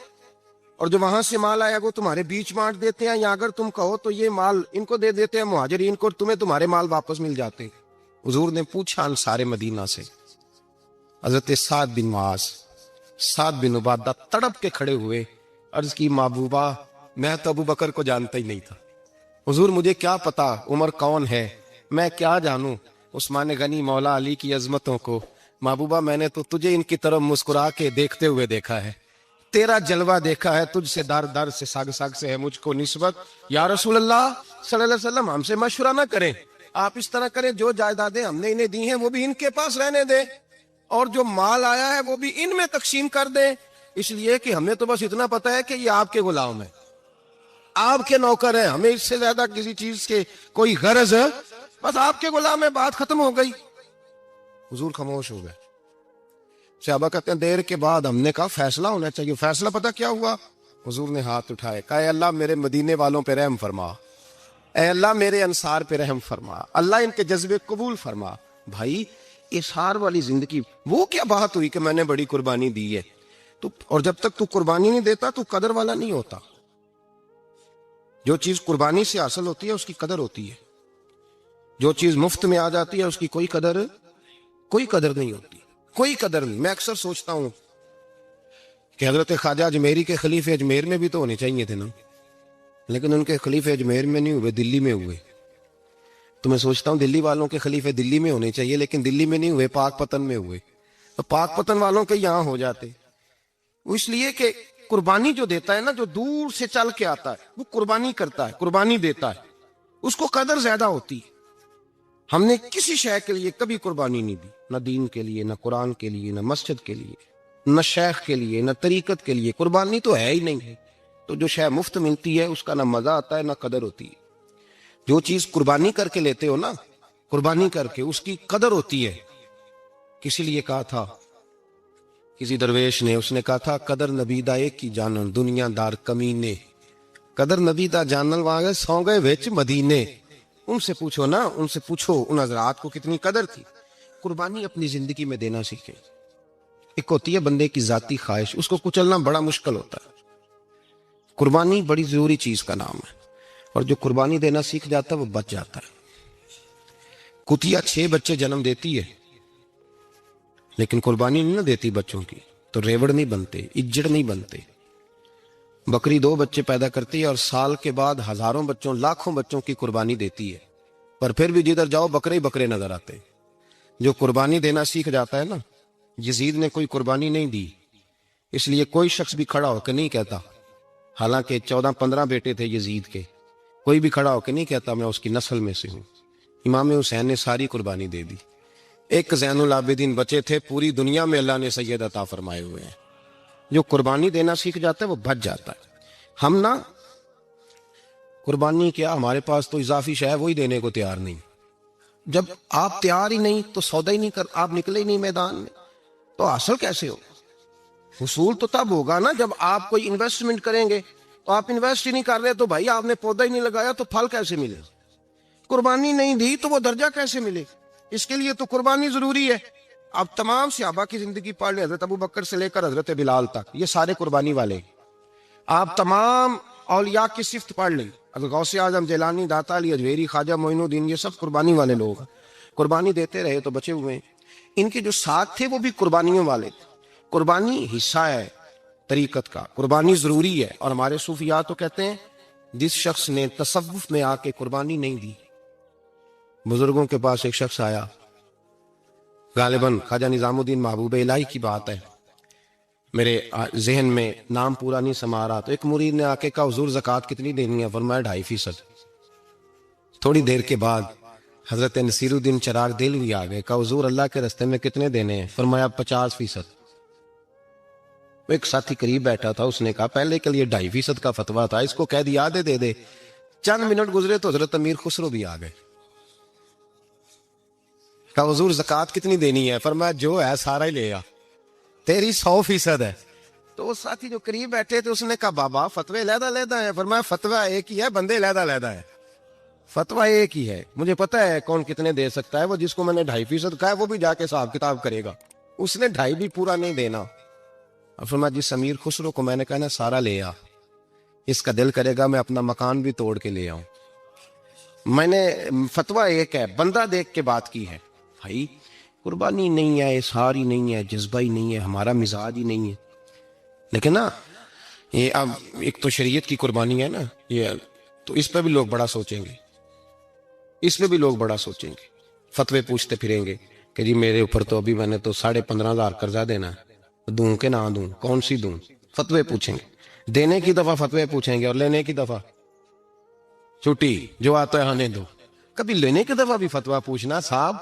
اور جو وہاں سے مال آیا وہ تمہارے بیچ بانٹ دیتے ہیں، یا اگر تم کہو تو یہ مال ان کو دے دیتے ہیں مہاجرین کو، تمہیں تمہارے مال واپس مل جاتے ہیں۔ حضور نے پوچھا انصار مدینہ سے، حضرت سعد بن معاذ، سعد بن عبادہ تڑپ کے کھڑے ہوئے، عرض کی محبوبہ میں تو ابو بکر کو جانتا ہی نہیں تھا، حضور مجھے کیا پتا عمر کون ہے، میں کیا جانوں عثمان غنی مولا علی کی عظمتوں کو، محبوبہ میں نے تو تجھے ان کی طرف مسکرا کے دیکھتے ہوئے دیکھا ہے، تیرا جلوہ دیکھا ہے، تجھ سے در در سے سگ سگ سے ہے مجھ کو نسبت، یا رسول اللہ صلی اللہ علیہ وسلم ہم سے مشورہ نہ کریں، آپ اس طرح کریں جو جائیدادیں ہم نے انہیں دی ہیں وہ بھی ان کے پاس رہنے دیں، اور جو مال آیا ہے وہ بھی ان میں تقسیم کر دیں، اس لیے کہ ہمیں تو بس اتنا پتا ہے کہ یہ آپ کے غلام ہیں، آپ کے نوکر ہیں، ہمیں اس سے زیادہ کسی چیز کے کوئی غرض ہے، بس آپ کے غلام ہے، بات ختم ہو گئی۔ حضور خاموش ہو گئے۔ صحابہ کہتے ہیں دیر کے بعد ہم نے کہا فیصلہ ہونا چاہیے، فیصلہ پتہ کیا ہوا؟ حضور نے ہاتھ اٹھائے، کہا اے اللہ میرے مدینے والوں پہ رحم فرما، اے اللہ میرے انصار پہ رحم فرما، اللہ ان کے جذبے قبول فرما۔ بھائی احسار والی زندگی، وہ کیا بات ہوئی کہ میں نے بڑی قربانی دی ہے تو، اور جب تک تو قربانی نہیں دیتا تو قدر والا نہیں ہوتا۔ جو چیز قربانی سے حاصل ہوتی ہے اس کی قدر ہوتی ہے، جو چیز مفت میں آ جاتی ہے اس کی کوئی قدر نہیں ہوتی، کوئی قدر نہیں۔ میں اکثر سوچتا ہوں کہ حضرت خواجہ اجمیری کے خلیفے اجمیر میں بھی تو ہونے چاہیے تھے نا، لیکن ان کے خلیفے اجمیر میں نہیں ہوئے، دلی میں ہوئے۔ تو میں سوچتا ہوں دلی والوں کے خلیفے دلی میں ہونے چاہیے، لیکن دلی میں نہیں ہوئے، پاک پتن میں ہوئے، تو پاک پتن والوں کے یہاں ہو جاتے۔ وہ اس لیے کہ قربانی جو دیتا ہے نا، جو دور سے چل کے آتا ہے وہ قربانی کرتا ہے، قربانی دیتا ہے، اس کو قدر زیادہ ہوتی ہے۔ ہم نے کسی شے کے لیے کبھی قربانی نہیں دی، نہ دین کے لیے، نہ قرآن کے لیے، نہ مسجد کے لیے، نہ شیخ کے لیے، نہ طریقت کے لیے، قربانی تو ہے ہی نہیں ہے۔ تو جو شے مفت ملتی ہے اس کا نہ مزہ آتا ہے نہ قدر ہوتی ہے۔ جو چیز قربانی کر کے لیتے ہو نا، قربانی کر کے، اس کی قدر ہوتی ہے۔ کسی لیے کہا تھا کسی درویش نے، اس نے کہا تھا قدر نبی دا ایک کی جانن دنیا دار کمینے، قدر نبی دا جانن وانگے سو گئے وچ مدینے۔ ان سے پوچھو نا، ان سے پوچھو ان حضرات کو کتنی قدر تھی۔ قربانی اپنی زندگی میں دینا سیکھیں۔ ایک ہوتی ہے بندے کی ذاتی خواہش، اس کو کچلنا بڑا مشکل ہوتا ہے۔ قربانی بڑی ضروری چیز کا نام ہے، اور جو قربانی دینا سیکھ جاتا ہے وہ بچ جاتا ہے۔ کتیا 6 بچے جنم دیتی ہے لیکن قربانی نہیں نہ دیتی بچوں کی، تو ریوڑ نہیں بنتے، اجڑ نہیں بنتے۔ بکری 2 بچے پیدا کرتی ہے اور سال کے بعد ہزاروں بچوں، لاکھوں بچوں کی قربانی دیتی ہے، پر پھر بھی جدھر جاؤ بکرے ہی بکرے نظر آتے۔ جو قربانی دینا سیکھ جاتا ہے نا، یزید نے کوئی قربانی نہیں دی، اس لیے کوئی شخص بھی کھڑا ہو کے نہیں کہتا، حالانکہ 14-15 بیٹے تھے یزید کے، کوئی بھی کھڑا ہو کے نہیں کہتا میں اس کی نسل میں سے ہوں۔ امام حسین نے ساری قربانی دے دی۔ ایک زین العابدین بچے تھے، پوری دنیا میں اللہ نے سید عطا فرمائے ہوئے ہیں۔ جو قربانی دینا سیکھ جاتا ہے وہ بچ جاتا ہے۔ ہم نا قربانی کیا، ہمارے پاس تو اضافی شے ہے وہی دینے کو تیار نہیں۔ جب آپ تیار ہی نہیں تو سودا ہی نہیں کر، آپ نکلے ہی نہیں میدان میں، تو حاصل کیسے ہو؟ حصول تو تب ہوگا نا جب آپ کوئی انویسٹمنٹ کریں گے، تو آپ انویسٹ ہی نہیں کر رہے تو بھائی آپ نے پودا ہی نہیں لگایا تو پھل کیسے ملے؟ قربانی نہیں دی تو وہ درجہ کیسے ملے؟ اس کے لیے تو قربانی ضروری ہے۔ اب تمام صحابہ کی زندگی پڑھ لیں، حضرت ابو بکر سے لے کر حضرت بلال تک، یہ سارے قربانی والے ہیں۔ آپ تمام اولیاء کی صفت پڑھ لیں، حضرت غوث اعظم، جیلانی، داتا علی اجمیری، خواجہ معین الدین، یہ سب قربانی والے لوگ ہیں۔ قربانی دیتے رہے تو بچے ہوئے ہیں۔ ان کے جو ساتھ تھے وہ بھی قربانیوں والے تھے۔ قربانی حصہ ہے، طریقت کا، قربانی ضروری ہے. اور ہمارے صوفیاء تو کہتے ہیں جس شخص نے تصوف میں آ کے قربانی نہیں دی. بزرگوں کے پاس ایک شخص آیا، غالباً خواجہ نظام الدین محبوب الہی کی بات ہے، میرے ذہن میں نام پورا نہیں سما رہا. تو ایک مرید نے آ کے کہا حضور زکوٰۃ کتنی دینی ہے؟ فرمایا 2.5%. تھوڑی دیر کے بعد حضرت نصیر الدین چراغ دہلوی آ گئے، کہا حضور اللہ کے راستے میں کتنے دینے ہیں؟ فرمایا 50%. ایک ساتھی قریب بیٹھا تھا، اس نے کہا پہلے کے لیے 2.5% کا فتویٰ تھا، اس کو کہہ دیا دے دے. چند منٹ گزرے تو حضرت امیر خسرو بھی آ گئے، کہا حضور زکوٰۃ کتنی دینی ہے؟ فرمایا جو ہے سارا ہی لے آ، تیری 100% ہے. تو وہ ساتھی جو قریب بیٹھے تھے اس نے کہا بابا فتوے علیحدہ علیحدہ ہے. فرمایا فتویٰ ایک ہی ہے، بندے علیحدہ علیحدہ ہے. فتویٰ ایک ہی ہے، مجھے پتا ہے کون کتنے دے سکتا ہے. وہ جس کو میں نے 2.5% کہا ہے وہ بھی جا کے حساب کتاب کرے گا، اس نے 2.5 بھی پورا نہیں دینا. اور فرمایا جس امیر خسرو کو میں نے کہا نا سارا لے آ، اس کا دل کرے گا میں اپنا مکان بھی توڑ کے لے آؤں. میں نے فتویٰ ایک ہے، بندہ دیکھ کے بات کی ہے. بھائی قربانی نہیں ہے، اظہار ہی نہیں ہے، جذبہ ہی نہیں ہے، ہمارا مزاج ہی نہیں ہے. لیکن نا یہ اب ایک تو شریعت کی قربانی ہے نا یہ، تو اس پہ بھی لوگ بڑا سوچیں گے، اس پہ بھی لوگ بڑا سوچیں گے. فتوے پوچھتے پھریں گے کہ جی میرے اوپر تو ابھی میں نے تو 15,500 قرضہ دینا ہے، دوں کہ نہ دوں، کون سی دوں؟ فتوے پوچھیں گے. دینے کی دفعہ فتوے پوچھیں گے اور لینے کی دفعہ چھٹی جو آتا ہے آنے دو. کبھی لینے کی دفعہ بھی فتویٰ پوچھنا صاحب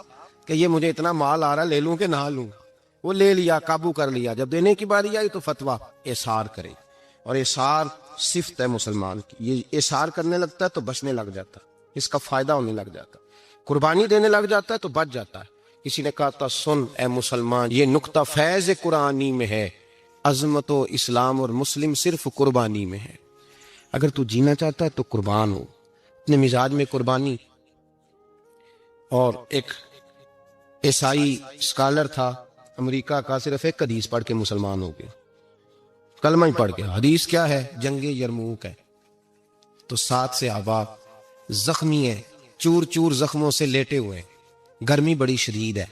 کہ یہ مجھے اتنا مال آ رہا لے لوں کہ نہ لوں. وہ لے لیا، قابو کر لیا. جب دینے کی باری آئی تو فتویٰ احصار کرے. اور احصار صفت ہے مسلمان کی، یہ احصار کرنے لگتا ہے تو بچنے لگ جاتا، اس کا فائدہ ہونے لگ جاتا. قربانی دینے لگ جاتا ہے تو بچ جاتا ہے. کسی نے کہا تھا سن اے مسلمان، یہ نقطہ فیض قرآنی میں ہے، عظمت و اسلام اور مسلم صرف قربانی میں ہے. اگر تو جینا چاہتا ہے تو قربان ہو. اپنے مزاج میں قربانی. اور ایک عیسائی اسکالر تھا امریکہ کا، صرف ایک حدیث پڑھ کے مسلمان ہو گیا، کلمہ ہی پڑھ گیا. حدیث کیا ہے؟ جنگ یرموک ہے. تو 7 صحابہ زخمی ہیں، چور چور زخموں سے لیٹے ہوئے، گرمی بڑی شدید ہے.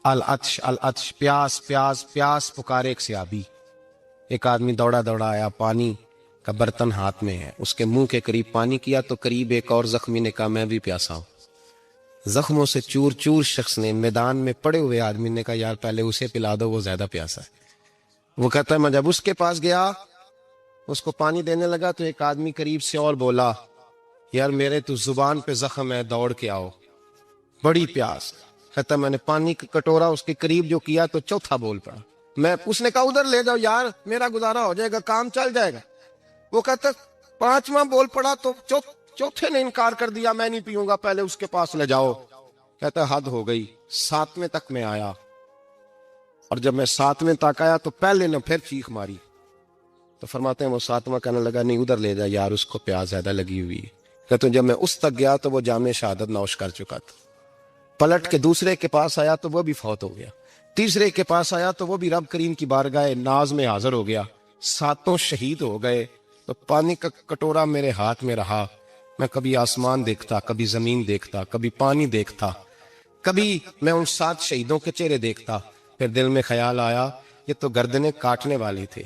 العطش العطش، پیاس پیاس پیاس پکارے ایک صحابی. ایک آدمی دوڑا دوڑا آیا، پانی کا برتن ہاتھ میں ہے، اس کے منہ کے قریب پانی کیا تو قریب ایک اور زخمی نے کہا میں بھی پیاسا ہوں. زخموں سے چور چور شخص نے میدان میں پڑے ہوئے آدمی نے کہا یار پہلے اسے پلا دو، وہ زیادہ پیاسا ہے. وہ کہتا ہے میں جب اس کے پاس گیا اس کو پانی دینے لگا تو ایک آدمی قریب سے اور بولا یار میرے تو زبان پہ زخم ہے، دوڑ کے آؤ، بڑی پیاس. کہتا میں نے پانی کا کٹورا اس کے قریب جو کیا تو چوتھا بول پڑا. اس نے کہا ادھر لے جاؤ یار، میرا گزارا ہو جائے گا، کام چل جائے گا. وہ کہتا 5واں بول پڑا تو چوتھے نے انکار کر دیا، میں نہیں پیوں گا، پہلے اس کے پاس لے جاؤ. کہتا حد ہو گئی. 7ویں تک میں آیا، اور جب میں 7ویں تک آیا تو پہلے نے پھر چیخ ماری. تو فرماتے ہیں وہ 7واں کہنے لگا نہیں ادھر لے جا یار، اس کو پیاس زیادہ لگی ہوئی ہے. کہتے ہیں جب میں اس تک گیا تو وہ جام شہادت نوش کر چکا تھا. پلٹ کے دوسرے کے پاس آیا تو وہ بھی فوت ہو گیا. تیسرے کے پاس آیا تو وہ بھی رب کریم کی بارگاہ ناز میں حاضر ہو گیا. 7 شہید ہو گئے. تو پانی کا کٹورا میرے ہاتھ میں رہا. میں کبھی آسمان دیکھتا، کبھی زمین دیکھتا، کبھی پانی دیکھتا، کبھی میں ان 7 شہیدوں کے چہرے دیکھتا. پھر دل میں خیال آیا یہ تو گردنیں کاٹنے والے تھے،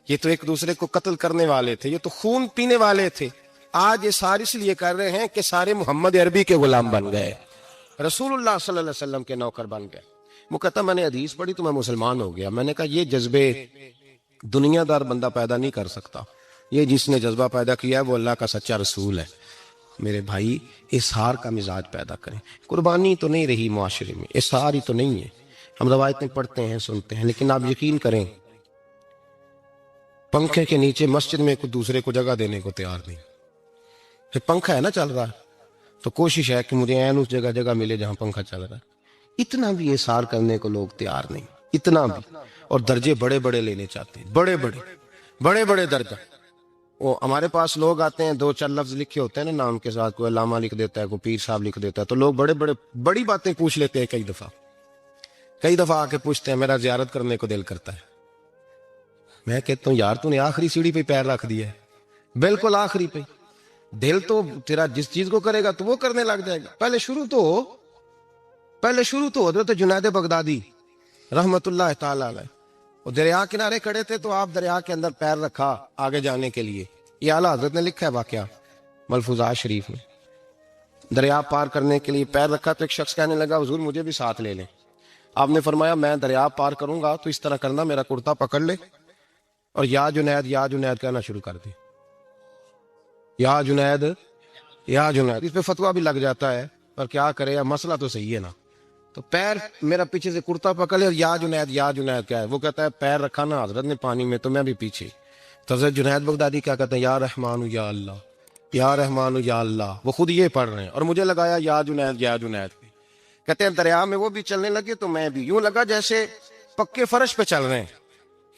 یہ تو ایک دوسرے کو قتل کرنے والے تھے، یہ تو خون پینے والے تھے. آج یہ سارے اس لیے کر رہے ہیں کہ سارے محمد عربی کے غلام بن گئے، رسول اللہ صلی اللہ علیہ وسلم کے نوکر بن گئے. وہ کہتا میں نے حدیث پڑھی تو میں مسلمان ہو گیا. میں نے کہا یہ جذبے دنیا دار بندہ پیدا نہیں کر سکتا، یہ جس نے جذبہ پیدا کیا ہے وہ اللہ کا سچا رسول ہے. میرے بھائی اظہار کا مزاج پیدا کریں. قربانی تو نہیں رہی معاشرے میں، اظہار ہی تو نہیں ہے. ہم روایتیں پڑھتے ہیں سنتے ہیں، لیکن آپ یقین کریں پنکھے کے نیچے مسجد میں کوئی دوسرے کو جگہ دینے کو تیار نہیں. پھر پنکھا ہے نا چل رہا ہے تو کوشش ہے کہ مجھے این اس جگہ ملے جہاں پنکھا چل رہا ہے. اتنا بھی اظہار کرنے کو لوگ تیار نہیں، اتنا بھی. اور درجے بڑے بڑے لینے چاہتے ہیں، بڑے بڑے درجہ. وہ ہمارے پاس لوگ آتے ہیں 2-4 لفظ لکھے ہوتے ہیں نا نام کے ساتھ، کوئی علامہ لکھ دیتا ہے، کوئی پیر صاحب لکھ دیتا ہے، تو لوگ بڑی باتیں پوچھ لیتے ہیں. کئی دفعہ آ کے پوچھتے ہیں میرا زیارت کرنے کو دل کرتا ہے. میں کہتا ہوں یار تو نے آخری سیڑھی پہ پیر رکھ دیا ہے، بالکل آخری پہ. دل تو تیرا جس چیز کو کرے گا تو وہ کرنے لگ جائے گا. پہلے شروع تو حضرت جنید بغدادی رحمت اللہ تعالی علیہ وہ دریا کنارے کھڑے تھے تو آپ دریا کے اندر پیر رکھا آگے جانے کے لیے. یہ اعلیٰ حضرت نے لکھا ہے واقعہ ملفوظات شریف میں. دریا پار کرنے کے لیے پیر رکھا تو ایک شخص کہنے لگا حضور مجھے بھی ساتھ لے لیں. آپ نے فرمایا میں دریا پار کروں گا تو اس طرح کرنا میرا کرتا پکڑ لے اور یا جنید کہنا شروع کر دے. یا جنید یا جنید. اس پہ فتویٰ بھی لگ جاتا ہے پر کیا کرے, مسئلہ تو صحیح ہے نا. تو پیر میرا پیچھے سے کرتا پکڑ لے اور یا جنید کیا ہے. وہ کہتا ہے پیر رکھا نا حضرت نے پانی میں تو میں بھی پیچھے. تو حضرت جنید بغدادی کیا کہتے ہیں یا رحمان یا اللہ یا رحمان یا اللہ. وہ خود یہ پڑھ رہے ہیں اور مجھے لگایا یا جنید. کہتے ہیں دریا میں وہ بھی چلنے لگے تو میں بھی یوں لگا جیسے پکے فرش پہ چل رہے ہیں.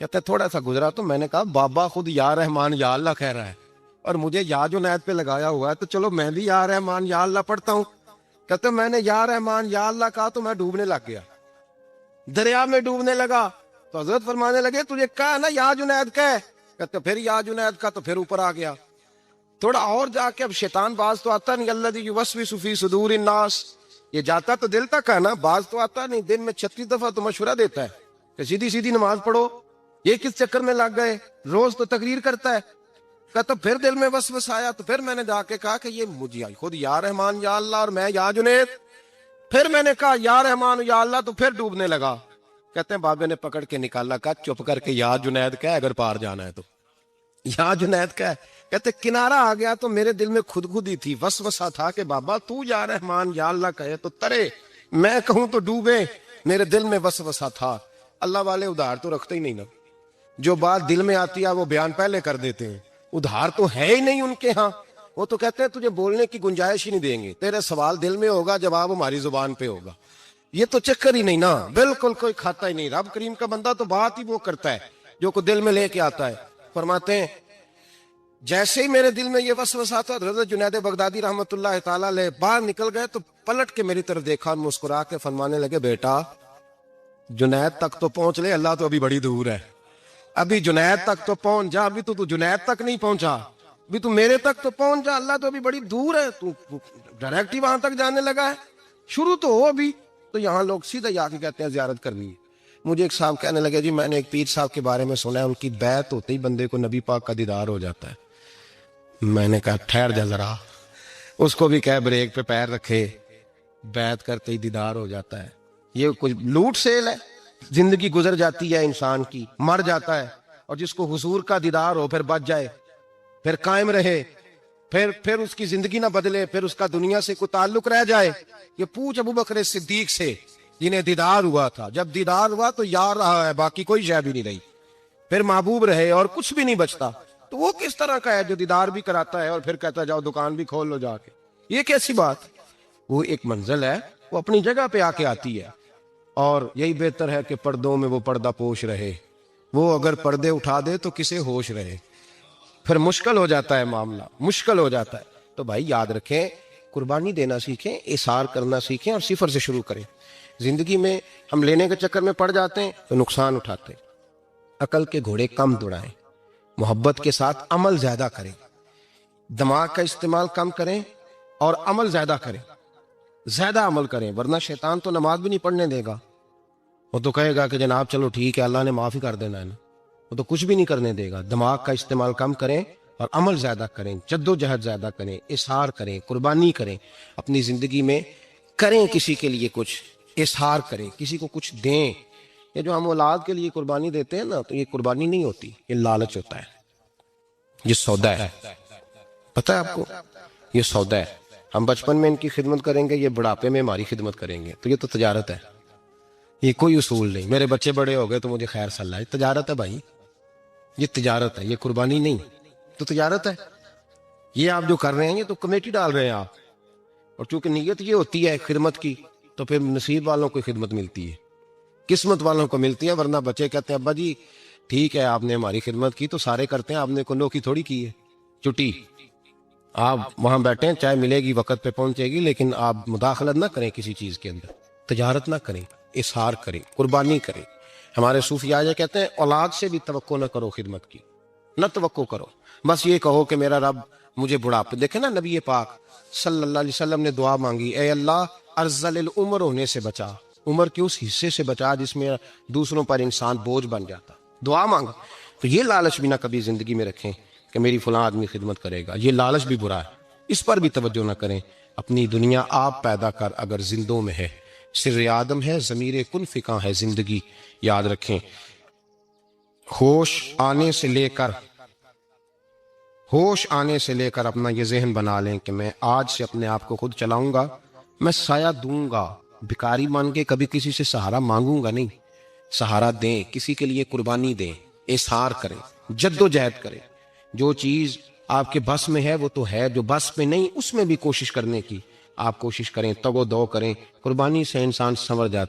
کہتے ہیں تھوڑا سا گزرا تو میں نے کہا بابا خود یا رحمان یا اللہ کہہ رہا ہے اور مجھے یا جنید پہ لگایا ہوا ہے تو چلو میں بھی یا رحمان یا اللہ پڑھتا ہوں. کہتے ہیں میں نے یا رحمان یا اللہ کہا تو میں ڈوبنے لگ گیا, دریا میں ڈوبنے لگا. تو حضرت فرمانے لگے تجھے کہا نا یا جنید کہے. کہتے پھر یا جنید کا تو پھر اوپر آ گیا. تھوڑا اور جا کے اب شیطان باز تو آتا نہیں, الذی یوسوس فی صدور الناس, یہ جاتا تو دل تک ہے نا, باز تو آتا نہیں. دن میں 36 دفعہ تو مشورہ دیتا ہے کہ سیدھی نماز پڑھو, یہ کس چکر میں لگ گئے, روز تو تقریر کرتا ہے. کہتا پھر دل میں وسوسہ آیا تو پھر میں نے جا کے کہا کہ یہ مجھے خود یا رحمان یا اللہ اور میں یا جنید. پھر میں نے کہا یا رحمان یا اللہ تو پھر ڈوبنے لگا. کہتے ہیں بابے نے پکڑ کے نکالا, کہا چپ کر کے یا جنید کہہ اگر پار جانا ہے تو یا جنید کہہ. کہتے کنارہ آ گیا تو میرے دل میں خود ہی تھی, وسوسہ تھا کہ بابا تو یا رحمان یا اللہ کہے تو ترے, میں کہوں تو ڈوبے. میرے دل میں وسوسہ تھا. اللہ والے ادھار تو رکھتے ہی نہیں نا, جو بات دل میں آتی ہے وہ بیان پہلے کر دیتے ہیں. ادھار تو ہے ہی نہیں ان کے ہاں. وہ تو کہتے ہیں تجھے بولنے کی گنجائش ہی نہیں دیں گے, تیرے سوال دل میں ہوگا جواب ہماری زبان پہ ہوگا. یہ تو چکر ہی نہیں نا, بالکل کوئی کھاتا ہی نہیں. رب کریم کا بندہ تو بات ہی وہ کرتا ہے جو کو دل میں لے کے آتا ہے. فرماتے ہیں جیسے ہی میرے دل میں یہ وسوسہ تھا, حضرت جنید بغدادی رحمت اللہ تعالیٰ علیہ باہر نکل گئے تو پلٹ کے میری طرف دیکھا اور مسکرا کے فرمانے لگے بیٹا جنید تک تو پہنچ لے, اللہ تو ابھی بڑی دور ہے. ابھی جنید تک تو پہنچ جا, ابھی تو جنید تک نہیں پہنچا, ابھی تو میرے تک تو پہنچ جا, اللہ تو ابھی بڑی دور ہے. تو ڈائریکٹ ہی وہاں تک جانے لگا ہے, شروع تو ہو ابھی. تو یہاں لوگ سیدھا جا کے کہتے ہیں زیارت کرنی ہے. مجھے ایک صاحب کہنے لگے جی میں نے ایک پیر صاحب کے بارے میں سنا ہے ان کی بیعت ہوتے ہی بندے کو نبی پاک کا دیدار ہو جاتا ہے. میں نے کہا ٹھہر جا ذرا, اس کو بھی کہہ بریک پہ پیر رکھے, بیعت کرتے ہی دیدار ہو جاتا ہے. یہ کچھ لوٹ سیل ہے, زندگی گزر جاتی ہے انسان کی, مر جاتا ہے, اور جس کو حضور کا دیدار ہو پھر بچ جائے, پھر قائم رہے, پھر اس کی زندگی نہ بدلے, پھر اس کا دنیا سے کوئی تعلق رہ جائے. یہ پوچھ ابو بکر صدیق سے جنہیں دیدار ہوا تھا, جب دیدار ہوا تو یار رہا ہے, باقی کوئی شے بھی نہیں رہی, پھر محبوب رہے اور کچھ بھی نہیں بچتا. تو وہ کس طرح کا ہے جو دیدار بھی کراتا ہے اور پھر کہتا ہے جاؤ دکان بھی کھول لو جا کے, یہ کیسی بات. وہ ایک منزل ہے, وہ اپنی جگہ پہ آ کے آتی ہے, اور یہی بہتر ہے کہ پردوں میں وہ پردہ پوش رہے. وہ اگر پردے اٹھا دے تو کسے ہوش رہے, پھر مشکل ہو جاتا ہے معاملہ, مشکل ہو جاتا ہے. تو بھائی یاد رکھیں, قربانی دینا سیکھیں, اثار کرنا سیکھیں اور صفر سے شروع کریں. زندگی میں ہم لینے کے چکر میں پڑ جاتے ہیں تو نقصان اٹھاتے ہیں. عقل کے گھوڑے کم دوڑائیں, محبت کے ساتھ عمل زیادہ کریں, دماغ کا استعمال کم کریں اور عمل زیادہ کریں, زیادہ عمل کریں, ورنہ شیطان تو نماز بھی نہیں پڑھنے دے گا. وہ تو کہے گا کہ جناب چلو ٹھیک ہے اللہ نے معافی کر دینا ہے نا, وہ تو کچھ بھی نہیں کرنے دے گا. دماغ کا استعمال کم کریں اور عمل زیادہ کریں, جد و جہد زیادہ کریں, اظہار کریں, قربانی کریں, اپنی زندگی میں کریں, کسی کے لیے کچھ اظہار کریں, کسی کو کچھ دیں. یہ جو ہم اولاد کے لیے قربانی دیتے ہیں نا, تو یہ قربانی نہیں ہوتی, یہ لالچ ہوتا ہے, یہ سودا ہے. پتہ ہے آپ کو, یہ سودا ہے. ہم بچپن میں ان کی خدمت کریں گے, یہ بڑھاپے میں ہماری خدمت کریں گے, تو یہ تو تجارت ہے, یہ کوئی اصول نہیں. میرے بچے بڑے ہو گئے تو مجھے خیر صلاح, یہ تجارت ہے بھائی, یہ تجارت ہے, یہ قربانی نہیں, تو تجارت ہے. یہ آپ جو کر رہے ہیں یہ تو کمیٹی ڈال رہے ہیں آپ, اور چونکہ نیت یہ ہوتی ہے خدمت کی تو پھر نصیب والوں کو خدمت ملتی ہے, قسمت والوں کو ملتی ہے. ورنہ بچے کہتے ہیں ابا جی ٹھیک ہے آپ نے ہماری خدمت کی تو سارے کرتے ہیں, آپ نے کو نوکی تھوڑی کی ہے, چھٹی آپ وہاں بیٹھیں, چائے ملے گی وقت پہ پہنچے گی, لیکن آپ مداخلت نہ کریں کسی چیز کے اندر, تجارت نہ کریں, اظہار کریں, قربانی کریں. ہمارے صوفیاء یہ کہتے ہیں اولاد سے بھی توقع نہ کرو خدمت کی, نہ توقع کرو, بس یہ کہو کہ میرا رب مجھے بڑھاپے. دیکھیں نا نبی پاک صلی اللہ علیہ وسلم نے دعا مانگی, اے اللہ ارذل العمر ہونے سے بچا, عمر کے اس حصے سے بچا جس میں دوسروں پر انسان بوجھ بن جاتا. دعا مانگو. تو یہ لالچ بھی نہ کبھی زندگی میں رکھیں کہ میری فلاں آدمی خدمت کرے گا. یہ لالچ بھی برا ہے, اس پر بھی توجہ نہ کریں. اپنی دنیا آپ پیدا کر اگر زندوں میں ہے, سر آدم ہے, ضمیر کن فکاں ہے زندگی. یاد رکھیں, ہوش آنے سے لے کر اپنا یہ ذہن بنا لیں کہ میں آج سے اپنے آپ کو خود چلاؤں گا, میں سایہ دوں گا. بھکاری مان کے کبھی کسی سے سہارا مانگوں گا نہیں. سہارا دیں, کسی کے لیے قربانی دیں, اظہار کریں, جد و جہد کریں. جو چیز آپ کے بس میں ہے وہ تو ہے, جو بس میں نہیں اس میں بھی کوشش کرنے کی آپ کوشش کریں, تگ و دو کریں. قربانی سے انسان سنور جاتا.